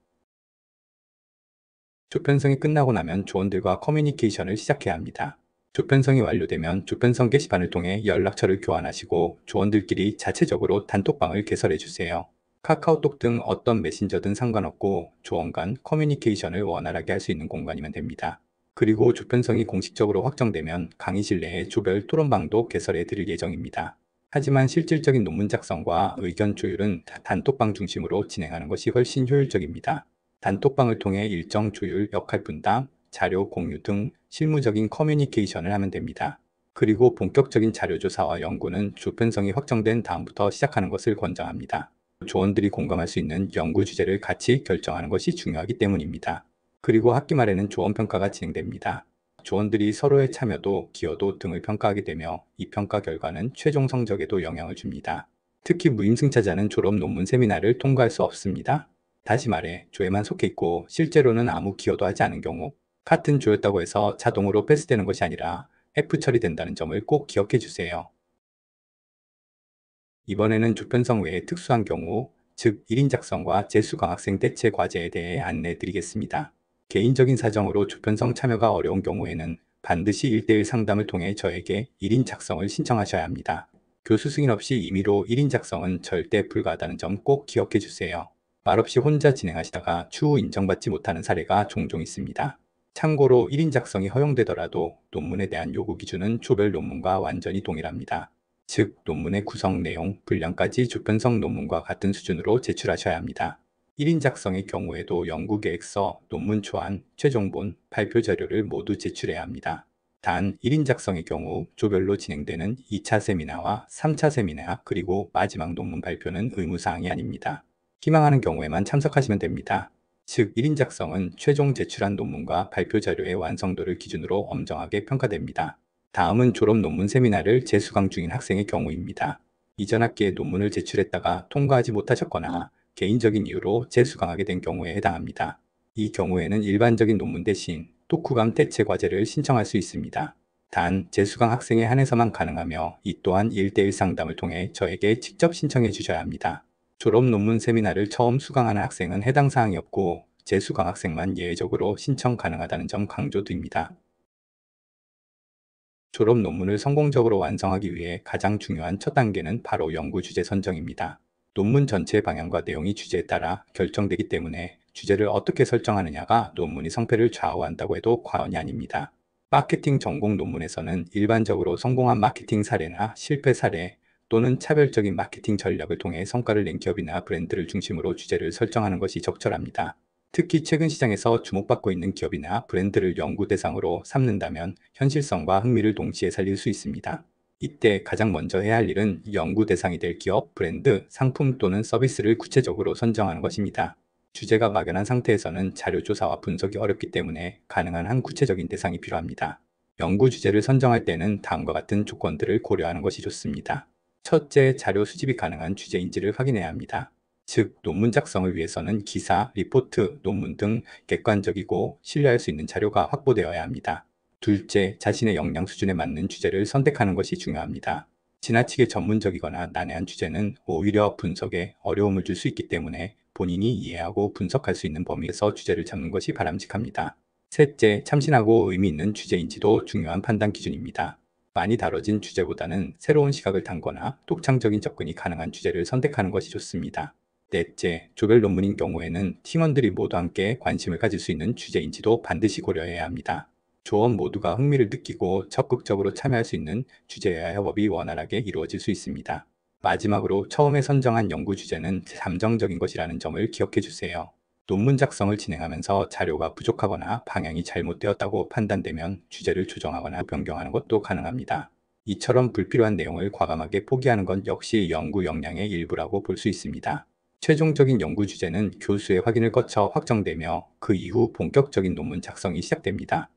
조편성이 끝나고 나면 조원들과 커뮤니케이션을 시작해야 합니다. 조편성이 완료되면 조편성 게시판을 통해 연락처를 교환하시고 조원들끼리 자체적으로 단톡방을 개설해 주세요. 카카오톡 등 어떤 메신저든 상관없고 조원 간 커뮤니케이션을 원활하게 할 수 있는 공간이면 됩니다. 그리고 조편성이 공식적으로 확정되면 강의실 내에 조별 토론방도 개설해 드릴 예정입니다. 하지만 실질적인 논문 작성과 의견 조율은 단톡방 중심으로 진행하는 것이 훨씬 효율적입니다. 단톡방을 통해 일정 조율, 역할 분담, 자료 공유 등 실무적인 커뮤니케이션을 하면 됩니다. 그리고 본격적인 자료조사와 연구는 조편성이 확정된 다음부터 시작하는 것을 권장합니다. 조원들이 공감할 수 있는 연구 주제를 같이 결정하는 것이 중요하기 때문입니다. 그리고 학기 말에는 조원 평가가 진행됩니다. 조원들이 서로의 참여도, 기여도 등을 평가하게 되며 이 평가 결과는 최종 성적에도 영향을 줍니다. 특히 무임승차자는 졸업 논문 세미나를 통과할 수 없습니다. 다시 말해 조에만 속해 있고 실제로는 아무 기여도 하지 않은 경우 같은 조였다고 해서 자동으로 패스되는 것이 아니라 F 처리된다는 점을 꼭 기억해 주세요. 이번에는 조편성 외의 특수한 경우, 즉 1인 작성과 재수강학생 대체 과제에 대해 안내 드리겠습니다. 개인적인 사정으로 조편성 참여가 어려운 경우에는 반드시 1대1 상담을 통해 저에게 1인 작성을 신청하셔야 합니다. 교수 승인 없이 임의로 1인 작성은 절대 불가하다는 점 꼭 기억해 주세요. 말없이 혼자 진행하시다가 추후 인정받지 못하는 사례가 종종 있습니다. 참고로 1인 작성이 허용되더라도 논문에 대한 요구 기준은 조별 논문과 완전히 동일합니다. 즉, 논문의 구성 내용, 분량까지 조편성 논문과 같은 수준으로 제출하셔야 합니다. 1인 작성의 경우에도 연구계획서, 논문 초안, 최종본, 발표 자료를 모두 제출해야 합니다. 단, 1인 작성의 경우 조별로 진행되는 2차 세미나와 3차 세미나 그리고 마지막 논문 발표는 의무사항이 아닙니다. 희망하는 경우에만 참석하시면 됩니다. 즉, 1인 작성은 최종 제출한 논문과 발표 자료의 완성도를 기준으로 엄정하게 평가됩니다. 다음은 졸업 논문 세미나를 재수강 중인 학생의 경우입니다. 이전 학기에 논문을 제출했다가 통과하지 못하셨거나 개인적인 이유로 재수강하게 된 경우에 해당합니다. 이 경우에는 일반적인 논문 대신 독후감 대체 과제를 신청할 수 있습니다. 단, 재수강 학생에 한해서만 가능하며 이 또한 1대1 상담을 통해 저에게 직접 신청해 주셔야 합니다. 졸업 논문 세미나를 처음 수강하는 학생은 해당 사항이 없고 재수강 학생만 예외적으로 신청 가능하다는 점 강조드립니다. 졸업 논문을 성공적으로 완성하기 위해 가장 중요한 첫 단계는 바로 연구 주제 선정입니다. 논문 전체의 방향과 내용이 주제에 따라 결정되기 때문에 주제를 어떻게 설정하느냐가 논문의 성패를 좌우한다고 해도 과언이 아닙니다. 마케팅 전공 논문에서는 일반적으로 성공한 마케팅 사례나 실패 사례 또는 차별적인 마케팅 전략을 통해 성과를 낸 기업이나 브랜드를 중심으로 주제를 설정하는 것이 적절합니다. 특히 최근 시장에서 주목받고 있는 기업이나 브랜드를 연구 대상으로 삼는다면 현실성과 흥미를 동시에 살릴 수 있습니다. 이때 가장 먼저 해야 할 일은 연구 대상이 될 기업, 브랜드, 상품 또는 서비스를 구체적으로 선정하는 것입니다. 주제가 막연한 상태에서는 자료 조사와 분석이 어렵기 때문에 가능한 한 구체적인 대상이 필요합니다. 연구 주제를 선정할 때는 다음과 같은 조건들을 고려하는 것이 좋습니다. 첫째, 자료 수집이 가능한 주제인지를 확인해야 합니다. 즉, 논문 작성을 위해서는 기사, 리포트, 논문 등 객관적이고 신뢰할 수 있는 자료가 확보되어야 합니다. 둘째, 자신의 역량 수준에 맞는 주제를 선택하는 것이 중요합니다. 지나치게 전문적이거나 난해한 주제는 오히려 분석에 어려움을 줄 수 있기 때문에 본인이 이해하고 분석할 수 있는 범위에서 주제를 잡는 것이 바람직합니다. 셋째, 참신하고 의미 있는 주제인지도 중요한 판단 기준입니다. 많이 다뤄진 주제보다는 새로운 시각을 담거나 독창적인 접근이 가능한 주제를 선택하는 것이 좋습니다. 넷째, 조별 논문인 경우에는 팀원들이 모두 함께 관심을 가질 수 있는 주제인지도 반드시 고려해야 합니다. 조원 모두가 흥미를 느끼고 적극적으로 참여할 수 있는 주제여야 협업이 원활하게 이루어질 수 있습니다. 마지막으로 처음에 선정한 연구 주제는 잠정적인 것이라는 점을 기억해 주세요. 논문 작성을 진행하면서 자료가 부족하거나 방향이 잘못되었다고 판단되면 주제를 조정하거나 변경하는 것도 가능합니다. 이처럼 불필요한 내용을 과감하게 포기하는 건 역시 연구 역량의 일부라고 볼 수 있습니다. 최종적인 연구 주제는 교수의 확인을 거쳐 확정되며 그 이후 본격적인 논문 작성이 시작됩니다.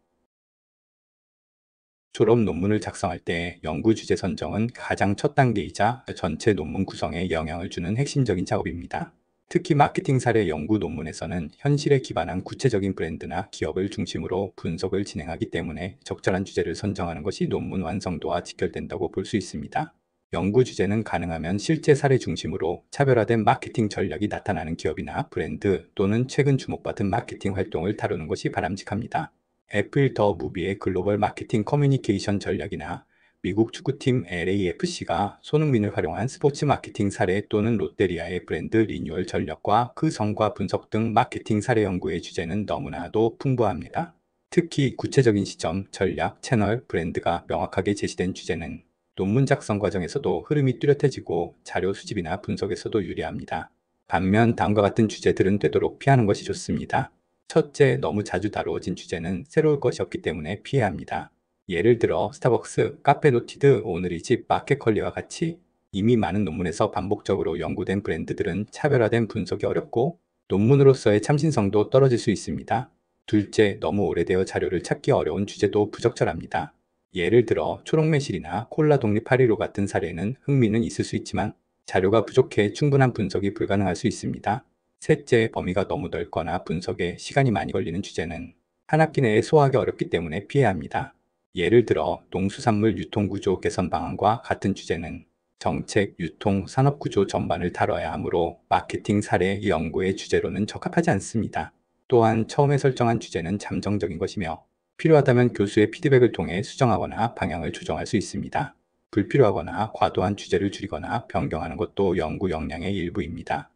졸업 논문을 작성할 때 연구 주제 선정은 가장 첫 단계이자 전체 논문 구성에 영향을 주는 핵심적인 작업입니다. 특히 마케팅 사례 연구 논문에서는 현실에 기반한 구체적인 브랜드나 기업을 중심으로 분석을 진행하기 때문에 적절한 주제를 선정하는 것이 논문 완성도와 직결된다고 볼 수 있습니다. 연구 주제는 가능하면 실제 사례 중심으로 차별화된 마케팅 전략이 나타나는 기업이나 브랜드 또는 최근 주목받은 마케팅 활동을 다루는 것이 바람직합니다. 애플 더 무비의 글로벌 마케팅 커뮤니케이션 전략이나 미국 축구팀 LAFC가 손흥민을 활용한 스포츠 마케팅 사례 또는 롯데리아의 브랜드 리뉴얼 전략과 그 성과 분석 등 마케팅 사례 연구의 주제는 너무나도 풍부합니다. 특히 구체적인 시점, 전략, 채널, 브랜드가 명확하게 제시된 주제는 논문 작성 과정에서도 흐름이 뚜렷해지고 자료 수집이나 분석에서도 유리합니다. 반면 다음과 같은 주제들은 되도록 피하는 것이 좋습니다. 첫째, 너무 자주 다루어진 주제는 새로울 것이 없기 때문에 피해야 합니다. 예를 들어 스타벅스, 카페노티드, 오늘의 집, 마켓컬리와 같이 이미 많은 논문에서 반복적으로 연구된 브랜드들은 차별화된 분석이 어렵고 논문으로서의 참신성도 떨어질 수 있습니다. 둘째, 너무 오래되어 자료를 찾기 어려운 주제도 부적절합니다. 예를 들어 초록매실이나 콜라 독립 815 같은 사례는 흥미는 있을 수 있지만 자료가 부족해 충분한 분석이 불가능할 수 있습니다. 셋째, 범위가 너무 넓거나 분석에 시간이 많이 걸리는 주제는 한 학기 내에 소화하기 어렵기 때문에 피해야 합니다. 예를 들어 농수산물 유통구조 개선 방안과 같은 주제는 정책, 유통, 산업구조 전반을 다뤄야 하므로 마케팅 사례 연구의 주제로는 적합하지 않습니다. 또한 처음에 설정한 주제는 잠정적인 것이며 필요하다면 교수의 피드백을 통해 수정하거나 방향을 조정할 수 있습니다. 불필요하거나 과도한 주제를 줄이거나 변경하는 것도 연구 역량의 일부입니다.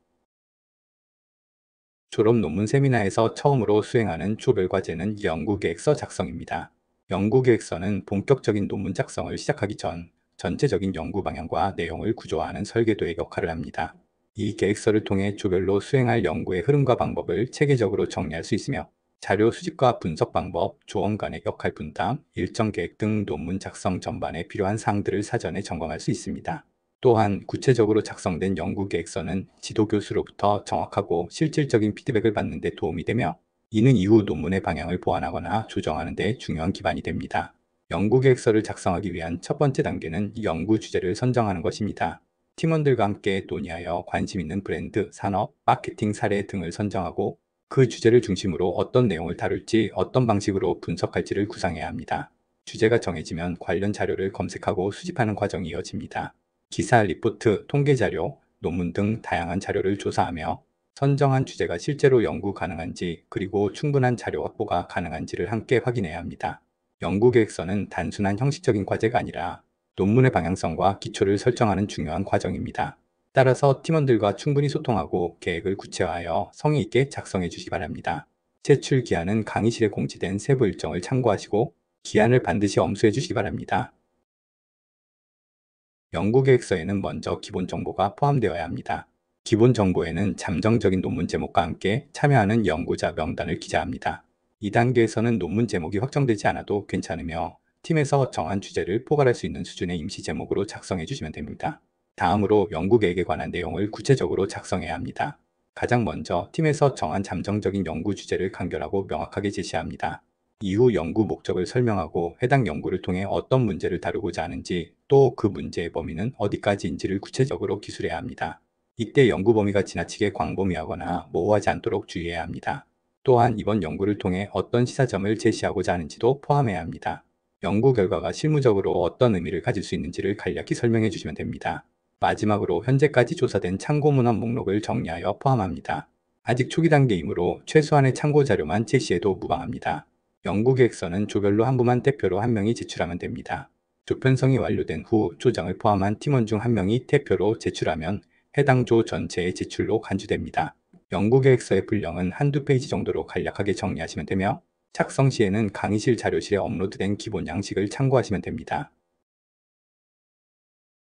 졸업 논문 세미나에서 처음으로 수행하는 조별 과제는 연구계획서 작성입니다. 연구계획서는 본격적인 논문 작성을 시작하기 전 전체적인 연구 방향과 내용을 구조화하는 설계도의 역할을 합니다. 이 계획서를 통해 조별로 수행할 연구의 흐름과 방법을 체계적으로 정리할 수 있으며 자료 수집과 분석 방법, 조원 간의 역할 분담, 일정 계획 등 논문 작성 전반에 필요한 사항들을 사전에 점검할 수 있습니다. 또한 구체적으로 작성된 연구계획서는 지도교수로부터 정확하고 실질적인 피드백을 받는 데 도움이 되며 이는 이후 논문의 방향을 보완하거나 조정하는 데 중요한 기반이 됩니다. 연구계획서를 작성하기 위한 첫 번째 단계는 연구 주제를 선정하는 것입니다. 팀원들과 함께 논의하여 관심 있는 브랜드, 산업, 마케팅 사례 등을 선정하고 그 주제를 중심으로 어떤 내용을 다룰지, 어떤 방식으로 분석할지를 구상해야 합니다. 주제가 정해지면 관련 자료를 검색하고 수집하는 과정이 이어집니다. 기사, 리포트, 통계 자료, 논문 등 다양한 자료를 조사하며 선정한 주제가 실제로 연구 가능한지 그리고 충분한 자료 확보가 가능한지를 함께 확인해야 합니다. 연구 계획서는 단순한 형식적인 과제가 아니라 논문의 방향성과 기초를 설정하는 중요한 과정입니다. 따라서 팀원들과 충분히 소통하고 계획을 구체화하여 성의 있게 작성해 주시기 바랍니다. 제출 기한은 강의실에 공지된 세부 일정을 참고하시고 기한을 반드시 엄수해 주시기 바랍니다. 연구계획서에는 먼저 기본 정보가 포함되어야 합니다. 기본 정보에는 잠정적인 논문 제목과 함께 참여하는 연구자 명단을 기재합니다. 이 단계에서는 논문 제목이 확정되지 않아도 괜찮으며 팀에서 정한 주제를 포괄할 수 있는 수준의 임시 제목으로 작성해 주시면 됩니다. 다음으로 연구계획에 관한 내용을 구체적으로 작성해야 합니다. 가장 먼저 팀에서 정한 잠정적인 연구 주제를 간결하고 명확하게 제시합니다. 이후 연구 목적을 설명하고 해당 연구를 통해 어떤 문제를 다루고자 하는지 또 그 문제의 범위는 어디까지인지를 구체적으로 기술해야 합니다. 이때 연구 범위가 지나치게 광범위하거나 모호하지 않도록 주의해야 합니다. 또한 이번 연구를 통해 어떤 시사점을 제시하고자 하는지도 포함해야 합니다. 연구 결과가 실무적으로 어떤 의미를 가질 수 있는지를 간략히 설명해 주시면 됩니다. 마지막으로 현재까지 조사된 참고 문헌 목록을 정리하여 포함합니다. 아직 초기 단계이므로 최소한의 참고 자료만 제시해도 무방합니다. 연구계획서는 조별로 한 부만 대표로 한 명이 제출하면 됩니다. 조편성이 완료된 후 조장을 포함한 팀원 중 한 명이 대표로 제출하면 해당 조 전체의 제출로 간주됩니다. 연구계획서의 분량은 한두 페이지 정도로 간략하게 정리하시면 되며 작성 시에는 강의실 자료실에 업로드된 기본 양식을 참고하시면 됩니다.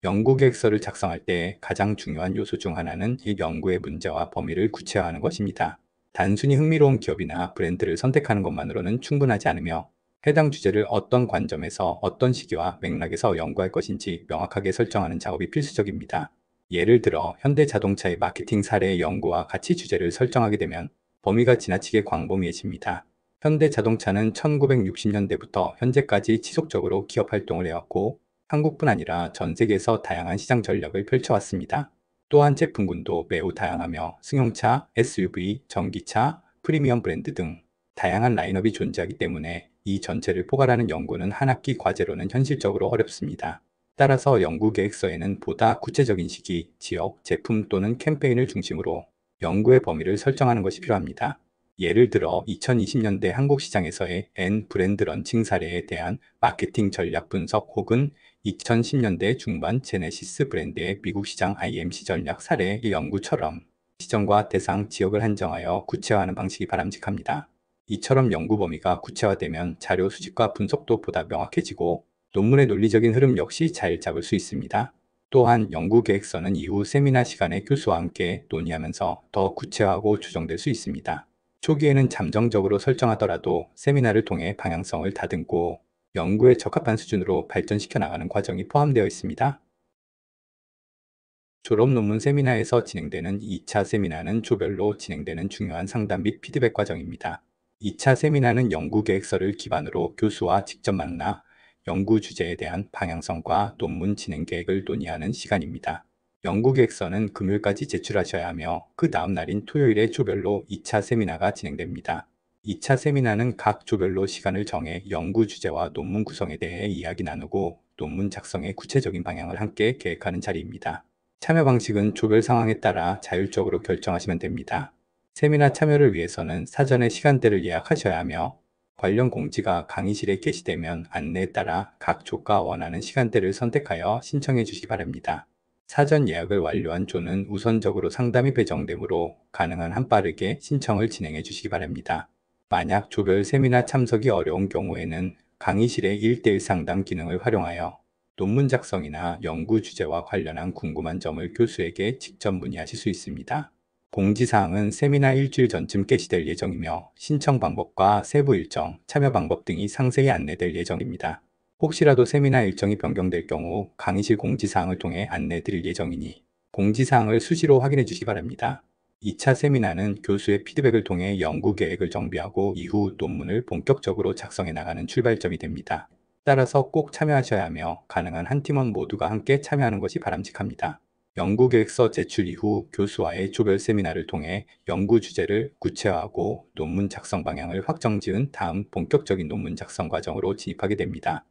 연구계획서를 작성할 때 가장 중요한 요소 중 하나는 이 연구의 문제와 범위를 구체화하는 것입니다. 단순히 흥미로운 기업이나 브랜드를 선택하는 것만으로는 충분하지 않으며 해당 주제를 어떤 관점에서 어떤 시기와 맥락에서 연구할 것인지 명확하게 설정하는 작업이 필수적입니다. 예를 들어 현대자동차의 마케팅 사례 연구와 같이 주제를 설정하게 되면 범위가 지나치게 광범위해집니다. 현대자동차는 1960년대부터 현재까지 지속적으로 기업 활동을 해왔고 한국뿐 아니라 전 세계에서 다양한 시장 전략을 펼쳐왔습니다. 또한 제품군도 매우 다양하며 승용차, SUV, 전기차, 프리미엄 브랜드 등 다양한 라인업이 존재하기 때문에 이 전체를 포괄하는 연구는 한 학기 과제로는 현실적으로 어렵습니다. 따라서 연구 계획서에는 보다 구체적인 시기, 지역, 제품 또는 캠페인을 중심으로 연구의 범위를 설정하는 것이 필요합니다. 예를 들어 2020년대 한국 시장에서의 N 브랜드 런칭 사례에 대한 마케팅 전략 분석 혹은 2010년대 중반 제네시스 브랜드의 미국 시장 IMC 전략 사례 연구처럼 시점과 대상, 지역을 한정하여 구체화하는 방식이 바람직합니다. 이처럼 연구 범위가 구체화되면 자료 수집과 분석도 보다 명확해지고 논문의 논리적인 흐름 역시 잘 잡을 수 있습니다. 또한 연구 계획서는 이후 세미나 시간에 교수와 함께 논의하면서 더 구체화하고 조정될 수 있습니다. 초기에는 잠정적으로 설정하더라도 세미나를 통해 방향성을 다듬고 연구에 적합한 수준으로 발전시켜 나가는 과정이 포함되어 있습니다. 졸업 논문 세미나에서 진행되는 2차 세미나는 조별로 진행되는 중요한 상담 및 피드백 과정입니다. 2차 세미나는 연구 계획서를 기반으로 교수와 직접 만나 연구 주제에 대한 방향성과 논문 진행 계획을 논의하는 시간입니다. 연구 계획서는 금요일까지 제출하셔야 하며 그 다음 날인 토요일에 조별로 2차 세미나가 진행됩니다. 2차 세미나는 각 조별로 시간을 정해 연구 주제와 논문 구성에 대해 이야기 나누고 논문 작성의 구체적인 방향을 함께 계획하는 자리입니다. 참여 방식은 조별 상황에 따라 자율적으로 결정하시면 됩니다. 세미나 참여를 위해서는 사전에 시간대를 예약하셔야 하며 관련 공지가 강의실에 게시되면 안내에 따라 각 조가 원하는 시간대를 선택하여 신청해 주시기 바랍니다. 사전 예약을 완료한 조는 우선적으로 상담이 배정되므로 가능한 한 빠르게 신청을 진행해 주시기 바랍니다. 만약 조별 세미나 참석이 어려운 경우에는 강의실의 1대1 상담 기능을 활용하여 논문 작성이나 연구 주제와 관련한 궁금한 점을 교수에게 직접 문의하실 수 있습니다. 공지사항은 세미나 일주일 전쯤 게시될 예정이며 신청 방법과 세부 일정, 참여 방법 등이 상세히 안내될 예정입니다. 혹시라도 세미나 일정이 변경될 경우 강의실 공지사항을 통해 안내 드릴 예정이니 공지사항을 수시로 확인해 주시기 바랍니다. 2차 세미나는 교수의 피드백을 통해 연구 계획을 정비하고 이후 논문을 본격적으로 작성해 나가는 출발점이 됩니다. 따라서 꼭 참여하셔야 하며 가능한 한 팀원 모두가 함께 참여하는 것이 바람직합니다. 연구계획서 제출 이후 교수와의 조별 세미나를 통해 연구 주제를 구체화하고 논문 작성 방향을 확정지은 다음 본격적인 논문 작성 과정으로 진입하게 됩니다.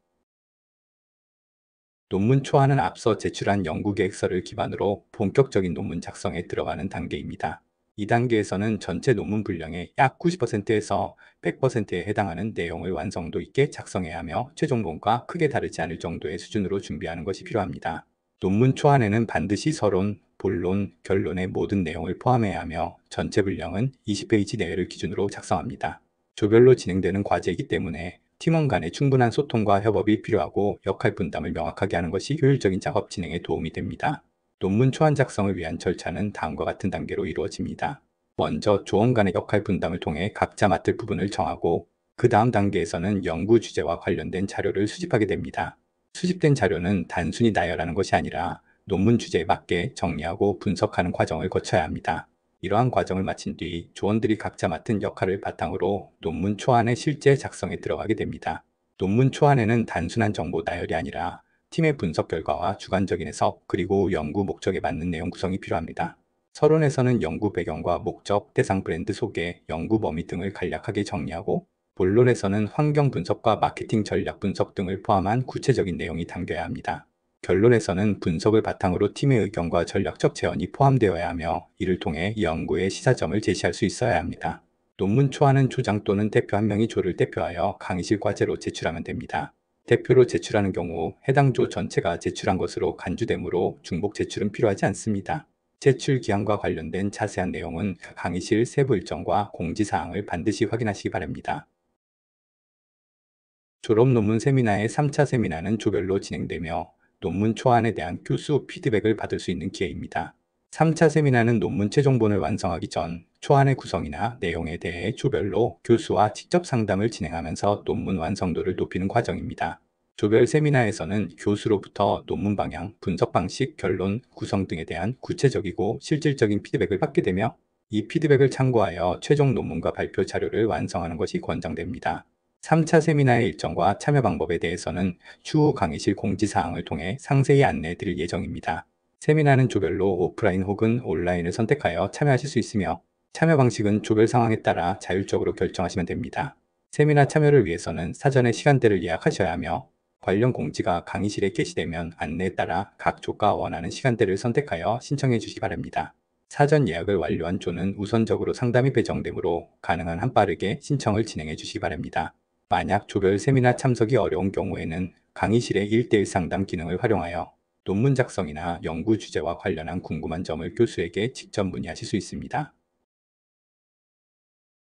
논문 초안은 앞서 제출한 연구계획서를 기반으로 본격적인 논문 작성에 들어가는 단계입니다. 이 단계에서는 전체 논문 분량의 약 90%에서 100%에 해당하는 내용을 완성도 있게 작성해야 하며 최종본과 크게 다르지 않을 정도의 수준으로 준비하는 것이 필요합니다. 논문 초안에는 반드시 서론, 본론, 결론의 모든 내용을 포함해야 하며 전체 분량은 20페이지 내외를 기준으로 작성합니다. 조별로 진행되는 과제이기 때문에 팀원 간의 충분한 소통과 협업이 필요하고 역할 분담을 명확하게 하는 것이 효율적인 작업 진행에 도움이 됩니다. 논문 초안 작성을 위한 절차는 다음과 같은 단계로 이루어집니다. 먼저 조원 간의 역할 분담을 통해 각자 맡을 부분을 정하고 그 다음 단계에서는 연구 주제와 관련된 자료를 수집하게 됩니다. 수집된 자료는 단순히 나열하는 것이 아니라 논문 주제에 맞게 정리하고 분석하는 과정을 거쳐야 합니다. 이러한 과정을 마친 뒤 조원들이 각자 맡은 역할을 바탕으로 논문 초안의 실제 작성에 들어가게 됩니다. 논문 초안에는 단순한 정보 나열이 아니라 팀의 분석 결과와 주관적인 해석 그리고 연구 목적에 맞는 내용 구성이 필요합니다. 서론에서는 연구 배경과 목적, 대상 브랜드 소개, 연구 범위 등을 간략하게 정리하고 본론에서는 환경 분석과 마케팅 전략 분석 등을 포함한 구체적인 내용이 담겨야 합니다. 결론에서는 분석을 바탕으로 팀의 의견과 전략적 제언이 포함되어야 하며 이를 통해 연구의 시사점을 제시할 수 있어야 합니다. 논문 초안은 조장 또는 대표 한 명이 조를 대표하여 강의실 과제로 제출하면 됩니다. 대표로 제출하는 경우 해당 조 전체가 제출한 것으로 간주되므로 중복 제출은 필요하지 않습니다. 제출 기한과 관련된 자세한 내용은 강의실 세부 일정과 공지사항을 반드시 확인하시기 바랍니다. 졸업 논문 세미나의 3차 세미나는 조별로 진행되며 논문 초안에 대한 교수 피드백을 받을 수 있는 기회입니다. 3차 세미나는 논문 최종본을 완성하기 전 초안의 구성이나 내용에 대해 조별로 교수와 직접 상담을 진행하면서 논문 완성도를 높이는 과정입니다. 조별 세미나에서는 교수로부터 논문 방향, 분석 방식, 결론, 구성 등에 대한 구체적이고 실질적인 피드백을 받게 되며 이 피드백을 참고하여 최종 논문과 발표 자료를 완성하는 것이 권장됩니다. 3차 세미나의 일정과 참여 방법에 대해서는 추후 강의실 공지사항을 통해 상세히 안내해 드릴 예정입니다. 세미나는 조별로 오프라인 혹은 온라인을 선택하여 참여하실 수 있으며 참여 방식은 조별 상황에 따라 자율적으로 결정하시면 됩니다. 세미나 참여를 위해서는 사전에 시간대를 예약하셔야 하며 관련 공지가 강의실에 게시되면 안내에 따라 각 조가 원하는 시간대를 선택하여 신청해 주시기 바랍니다. 사전 예약을 완료한 조는 우선적으로 상담이 배정되므로 가능한 한 빠르게 신청을 진행해 주시기 바랍니다. 만약 조별 세미나 참석이 어려운 경우에는 강의실의 1대1 상담 기능을 활용하여 논문 작성이나 연구 주제와 관련한 궁금한 점을 교수에게 직접 문의하실 수 있습니다.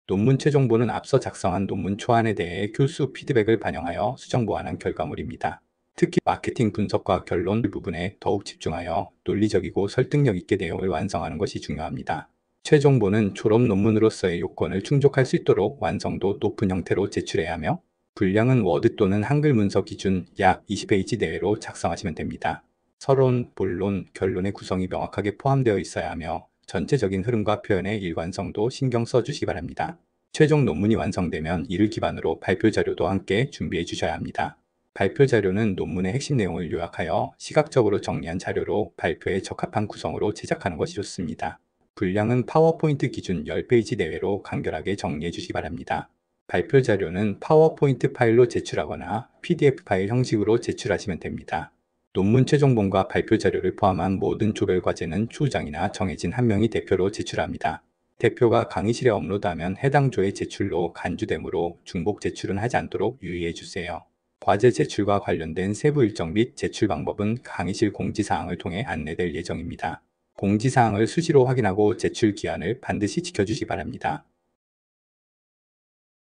논문 최종본은 앞서 작성한 논문 초안에 대해 교수 피드백을 반영하여 수정 보완한 결과물입니다. 특히 마케팅 분석과 결론 부분에 더욱 집중하여 논리적이고 설득력 있게 내용을 완성하는 것이 중요합니다. 최종본은 졸업 논문으로서의 요건을 충족할 수 있도록 완성도 높은 형태로 제출해야 하며, 분량은 워드 또는 한글 문서 기준 약 20페이지 내외로 작성하시면 됩니다. 서론, 본론, 결론의 구성이 명확하게 포함되어 있어야 하며 전체적인 흐름과 표현의 일관성도 신경 써주시기 바랍니다. 최종 논문이 완성되면 이를 기반으로 발표 자료도 함께 준비해 주셔야 합니다. 발표 자료는 논문의 핵심 내용을 요약하여 시각적으로 정리한 자료로 발표에 적합한 구성으로 제작하는 것이 좋습니다. 분량은 파워포인트 기준 10페이지 내외로 간결하게 정리해 주시기 바랍니다. 발표 자료는 파워포인트 파일로 제출하거나 PDF 파일 형식으로 제출하시면 됩니다. 논문 최종본과 발표 자료를 포함한 모든 조별 과제는 추후장이나 정해진 한 명이 대표로 제출합니다. 대표가 강의실에 업로드하면 해당 조의 제출로 간주되므로 중복 제출은 하지 않도록 유의해 주세요. 과제 제출과 관련된 세부 일정 및 제출 방법은 강의실 공지사항을 통해 안내될 예정입니다. 공지사항을 수시로 확인하고 제출 기한을 반드시 지켜주시기 바랍니다.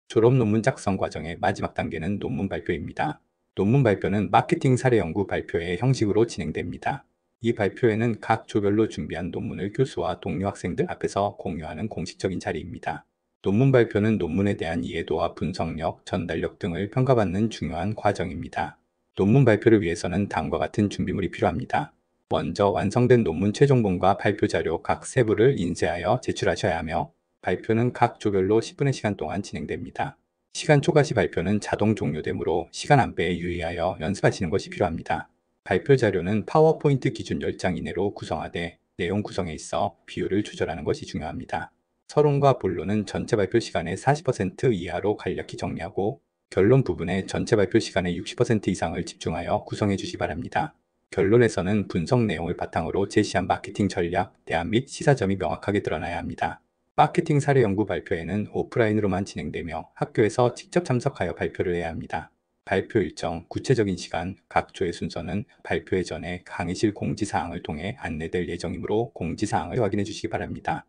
졸업 논문 작성 과정의 마지막 단계는 논문 발표입니다. 논문 발표는 마케팅 사례 연구 발표회 형식으로 진행됩니다. 이 발표회는 각 조별로 준비한 논문을 교수와 동료 학생들 앞에서 공유하는 공식적인 자리입니다. 논문 발표는 논문에 대한 이해도와 분석력, 전달력 등을 평가받는 중요한 과정입니다. 논문 발표를 위해서는 다음과 같은 준비물이 필요합니다. 먼저 완성된 논문 최종본과 발표 자료 각 세부를 인쇄하여 제출하셔야 하며, 발표는 각 조별로 10분의 시간 동안 진행됩니다. 시간 초과시 발표는 자동 종료되므로 시간 안배에 유의하여 연습하시는 것이 필요합니다. 발표 자료는 파워포인트 기준 10장 이내로 구성하되 내용 구성에 있어 비율을 조절하는 것이 중요합니다. 서론과 본론은 전체 발표 시간의 40% 이하로 간략히 정리하고, 결론 부분에 전체 발표 시간의 60% 이상을 집중하여 구성해 주시기 바랍니다. 결론에서는 분석 내용을 바탕으로 제시한 마케팅 전략, 대안 및 시사점이 명확하게 드러나야 합니다. 마케팅 사례 연구 발표회는 오프라인으로만 진행되며 학교에서 직접 참석하여 발표를 해야 합니다. 발표 일정, 구체적인 시간, 각 조의 순서는 발표회 전에 강의실 공지사항을 통해 안내될 예정이므로 공지사항을 확인해 주시기 바랍니다.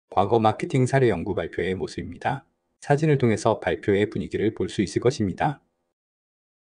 과거 마케팅 사례 연구 발표의 모습입니다. 사진을 통해서 발표의 분위기를 볼 수 있을 것입니다.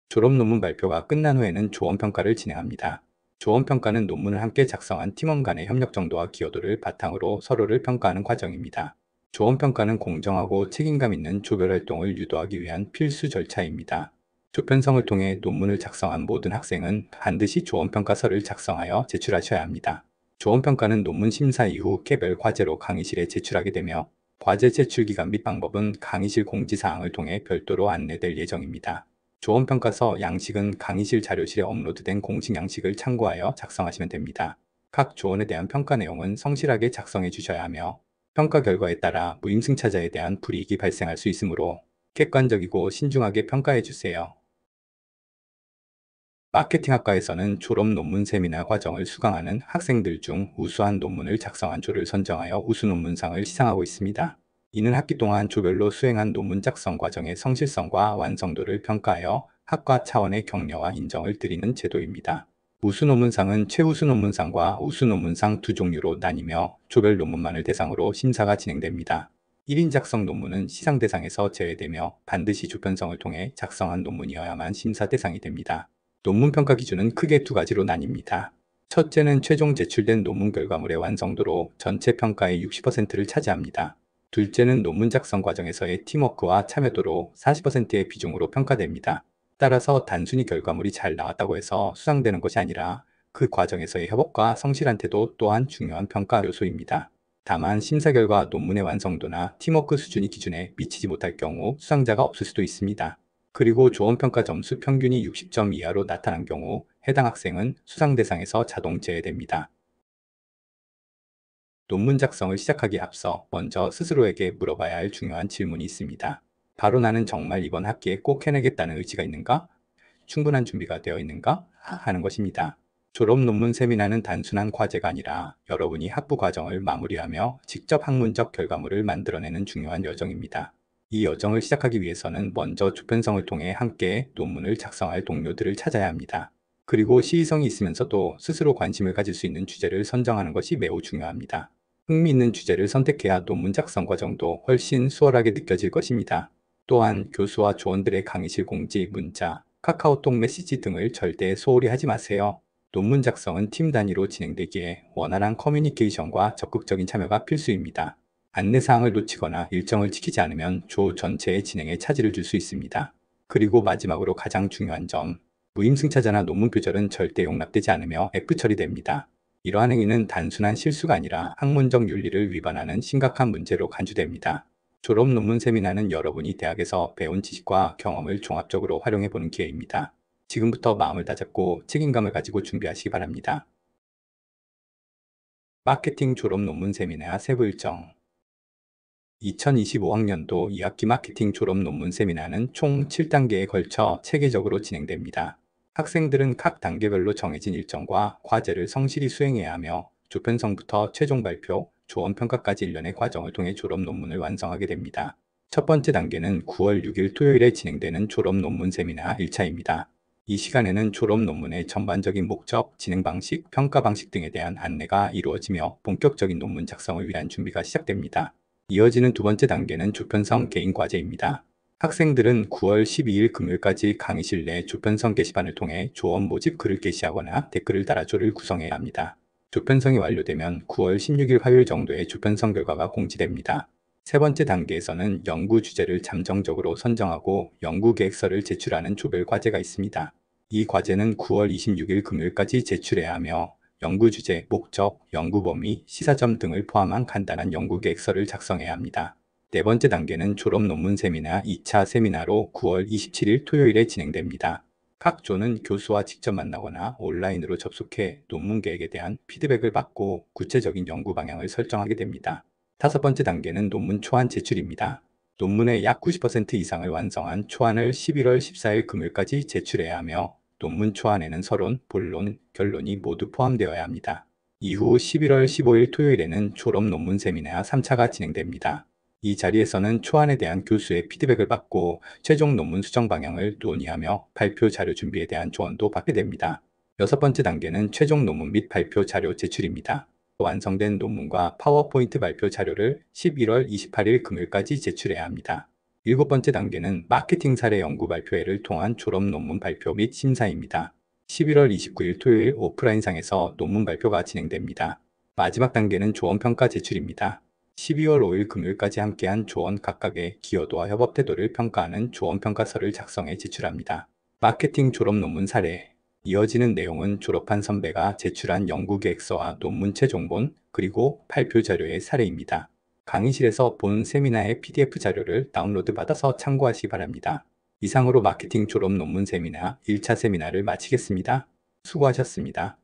졸업 논문 발표가 끝난 후에는 조언평가를 진행합니다. 조언평가는 논문을 함께 작성한 팀원 간의 협력 정도와 기여도를 바탕으로 서로를 평가하는 과정입니다. 조언평가는 공정하고 책임감 있는 조별 활동을 유도하기 위한 필수 절차입니다. 조편성을 통해 논문을 작성한 모든 학생은 반드시 조언평가서를 작성하여 제출하셔야 합니다. 조언평가는 논문 심사 이후 개별 과제로 강의실에 제출하게 되며, 과제 제출 기간 및 방법은 강의실 공지사항을 통해 별도로 안내될 예정입니다. 조언평가서 양식은 강의실 자료실에 업로드된 공식 양식을 참고하여 작성하시면 됩니다. 각 조언에 대한 평가 내용은 성실하게 작성해 주셔야 하며, 평가 결과에 따라 무임승차자에 대한 불이익이 발생할 수 있으므로 객관적이고 신중하게 평가해 주세요. 마케팅학과에서는 졸업 논문 세미나 과정을 수강하는 학생들 중 우수한 논문을 작성한 조를 선정하여 우수 논문상을 시상하고 있습니다. 이는 학기 동안 조별로 수행한 논문 작성 과정의 성실성과 완성도를 평가하여 학과 차원의 격려와 인정을 드리는 제도입니다. 우수 논문상은 최우수 논문상과 우수 논문상 두 종류로 나뉘며 조별 논문만을 대상으로 심사가 진행됩니다. 1인 작성 논문은 시상 대상에서 제외되며 반드시 조편성을 통해 작성한 논문이어야만 심사 대상이 됩니다. 논문 평가 기준은 크게 두 가지로 나뉩니다. 첫째는 최종 제출된 논문 결과물의 완성도로 전체 평가의 60%를 차지합니다. 둘째는 논문 작성 과정에서의 팀워크와 참여도로 40%의 비중으로 평가됩니다. 따라서 단순히 결과물이 잘 나왔다고 해서 수상되는 것이 아니라 그 과정에서의 협업과 성실한 태도 또한 중요한 평가 요소입니다. 다만 심사 결과 논문의 완성도나 팀워크 수준이 기준에 미치지 못할 경우 수상자가 없을 수도 있습니다. 그리고 조언평가 점수 평균이 60점 이하로 나타난 경우 해당 학생은 수상 대상에서 자동 제외됩니다. 논문 작성을 시작하기에 앞서 먼저 스스로에게 물어봐야 할 중요한 질문이 있습니다. 바로 나는 정말 이번 학기에 꼭 해내겠다는 의지가 있는가? 충분한 준비가 되어 있는가? 하는 것입니다. 졸업 논문 세미나는 단순한 과제가 아니라 여러분이 학부 과정을 마무리하며 직접 학문적 결과물을 만들어내는 중요한 여정입니다. 이 여정을 시작하기 위해서는 먼저 조편성을 통해 함께 논문을 작성할 동료들을 찾아야 합니다. 그리고 시의성이 있으면서도 스스로 관심을 가질 수 있는 주제를 선정하는 것이 매우 중요합니다. 흥미있는 주제를 선택해야 논문 작성 과정도 훨씬 수월하게 느껴질 것입니다. 또한 교수와 조원들의 강의실 공지, 문자, 카카오톡 메시지 등을 절대 소홀히 하지 마세요. 논문 작성은 팀 단위로 진행되기에 원활한 커뮤니케이션과 적극적인 참여가 필수입니다. 안내사항을 놓치거나 일정을 지키지 않으면 조 전체의 진행에 차질을 줄 수 있습니다. 그리고 마지막으로 가장 중요한 점, 무임승차자나 논문 표절은 절대 용납되지 않으며 F 처리됩니다. 이러한 행위는 단순한 실수가 아니라 학문적 윤리를 위반하는 심각한 문제로 간주됩니다. 졸업 논문 세미나는 여러분이 대학에서 배운 지식과 경험을 종합적으로 활용해보는 기회입니다. 지금부터 마음을 다잡고 책임감을 가지고 준비하시기 바랍니다. 마케팅 졸업 논문 세미나 세부 일정. 2025학년도 2학기 마케팅 졸업 논문 세미나는 총 7단계에 걸쳐 체계적으로 진행됩니다. 학생들은 각 단계별로 정해진 일정과 과제를 성실히 수행해야 하며 조편성부터 최종 발표, 조언평가까지 일련의 과정을 통해 졸업 논문을 완성하게 됩니다. 첫 번째 단계는 9월 6일 토요일에 진행되는 졸업 논문 세미나 1차입니다. 이 시간에는 졸업 논문의 전반적인 목적, 진행 방식, 평가 방식 등에 대한 안내가 이루어지며 본격적인 논문 작성을 위한 준비가 시작됩니다. 이어지는 두 번째 단계는 조편성 개인 과제입니다. 학생들은 9월 12일 금요일까지 강의실 내 조편성 게시판을 통해 조언 모집 글을 게시하거나 댓글을 달아 조를 구성해야 합니다. 조편성이 완료되면 9월 16일 화요일 정도에 조편성 결과가 공지됩니다. 세 번째 단계에서는 연구 주제를 잠정적으로 선정하고 연구 계획서를 제출하는 조별 과제가 있습니다. 이 과제는 9월 26일 금요일까지 제출해야 하며 연구 주제, 목적, 연구 범위, 시사점 등을 포함한 간단한 연구 계획서를 작성해야 합니다. 네 번째 단계는 졸업 논문 세미나 2차 세미나로 9월 27일 토요일에 진행됩니다. 각 조는 교수와 직접 만나거나 온라인으로 접속해 논문 계획에 대한 피드백을 받고 구체적인 연구 방향을 설정하게 됩니다. 다섯 번째 단계는 논문 초안 제출입니다. 논문의 약 90% 이상을 완성한 초안을 11월 14일 금요일까지 제출해야 하며 논문 초안에는 서론, 본론, 결론이 모두 포함되어야 합니다. 이후 11월 15일 토요일에는 졸업 논문 세미나 3차가 진행됩니다. 이 자리에서는 초안에 대한 교수의 피드백을 받고 최종 논문 수정 방향을 논의하며 발표 자료 준비에 대한 조언도 받게 됩니다. 여섯 번째 단계는 최종 논문 및 발표 자료 제출입니다. 완성된 논문과 파워포인트 발표 자료를 11월 28일 금요일까지 제출해야 합니다. 일곱 번째 단계는 마케팅 사례 연구 발표회를 통한 졸업 논문 발표 및 심사입니다. 11월 29일 토요일 오프라인상에서 논문 발표가 진행됩니다. 마지막 단계는 조언평가 제출입니다. 12월 5일 금요일까지 함께한 조언 각각의 기여도와 협업 태도를 평가하는 조언평가서를 작성해 제출합니다. 마케팅 졸업 논문 사례. 이어지는 내용은 졸업한 선배가 제출한 연구계획서와 논문 최종본, 그리고 발표 자료의 사례입니다. 강의실에서 본 세미나의 PDF 자료를 다운로드 받아서 참고하시기 바랍니다. 이상으로 마케팅 졸업 논문 세미나 1차 세미나를 마치겠습니다. 수고하셨습니다.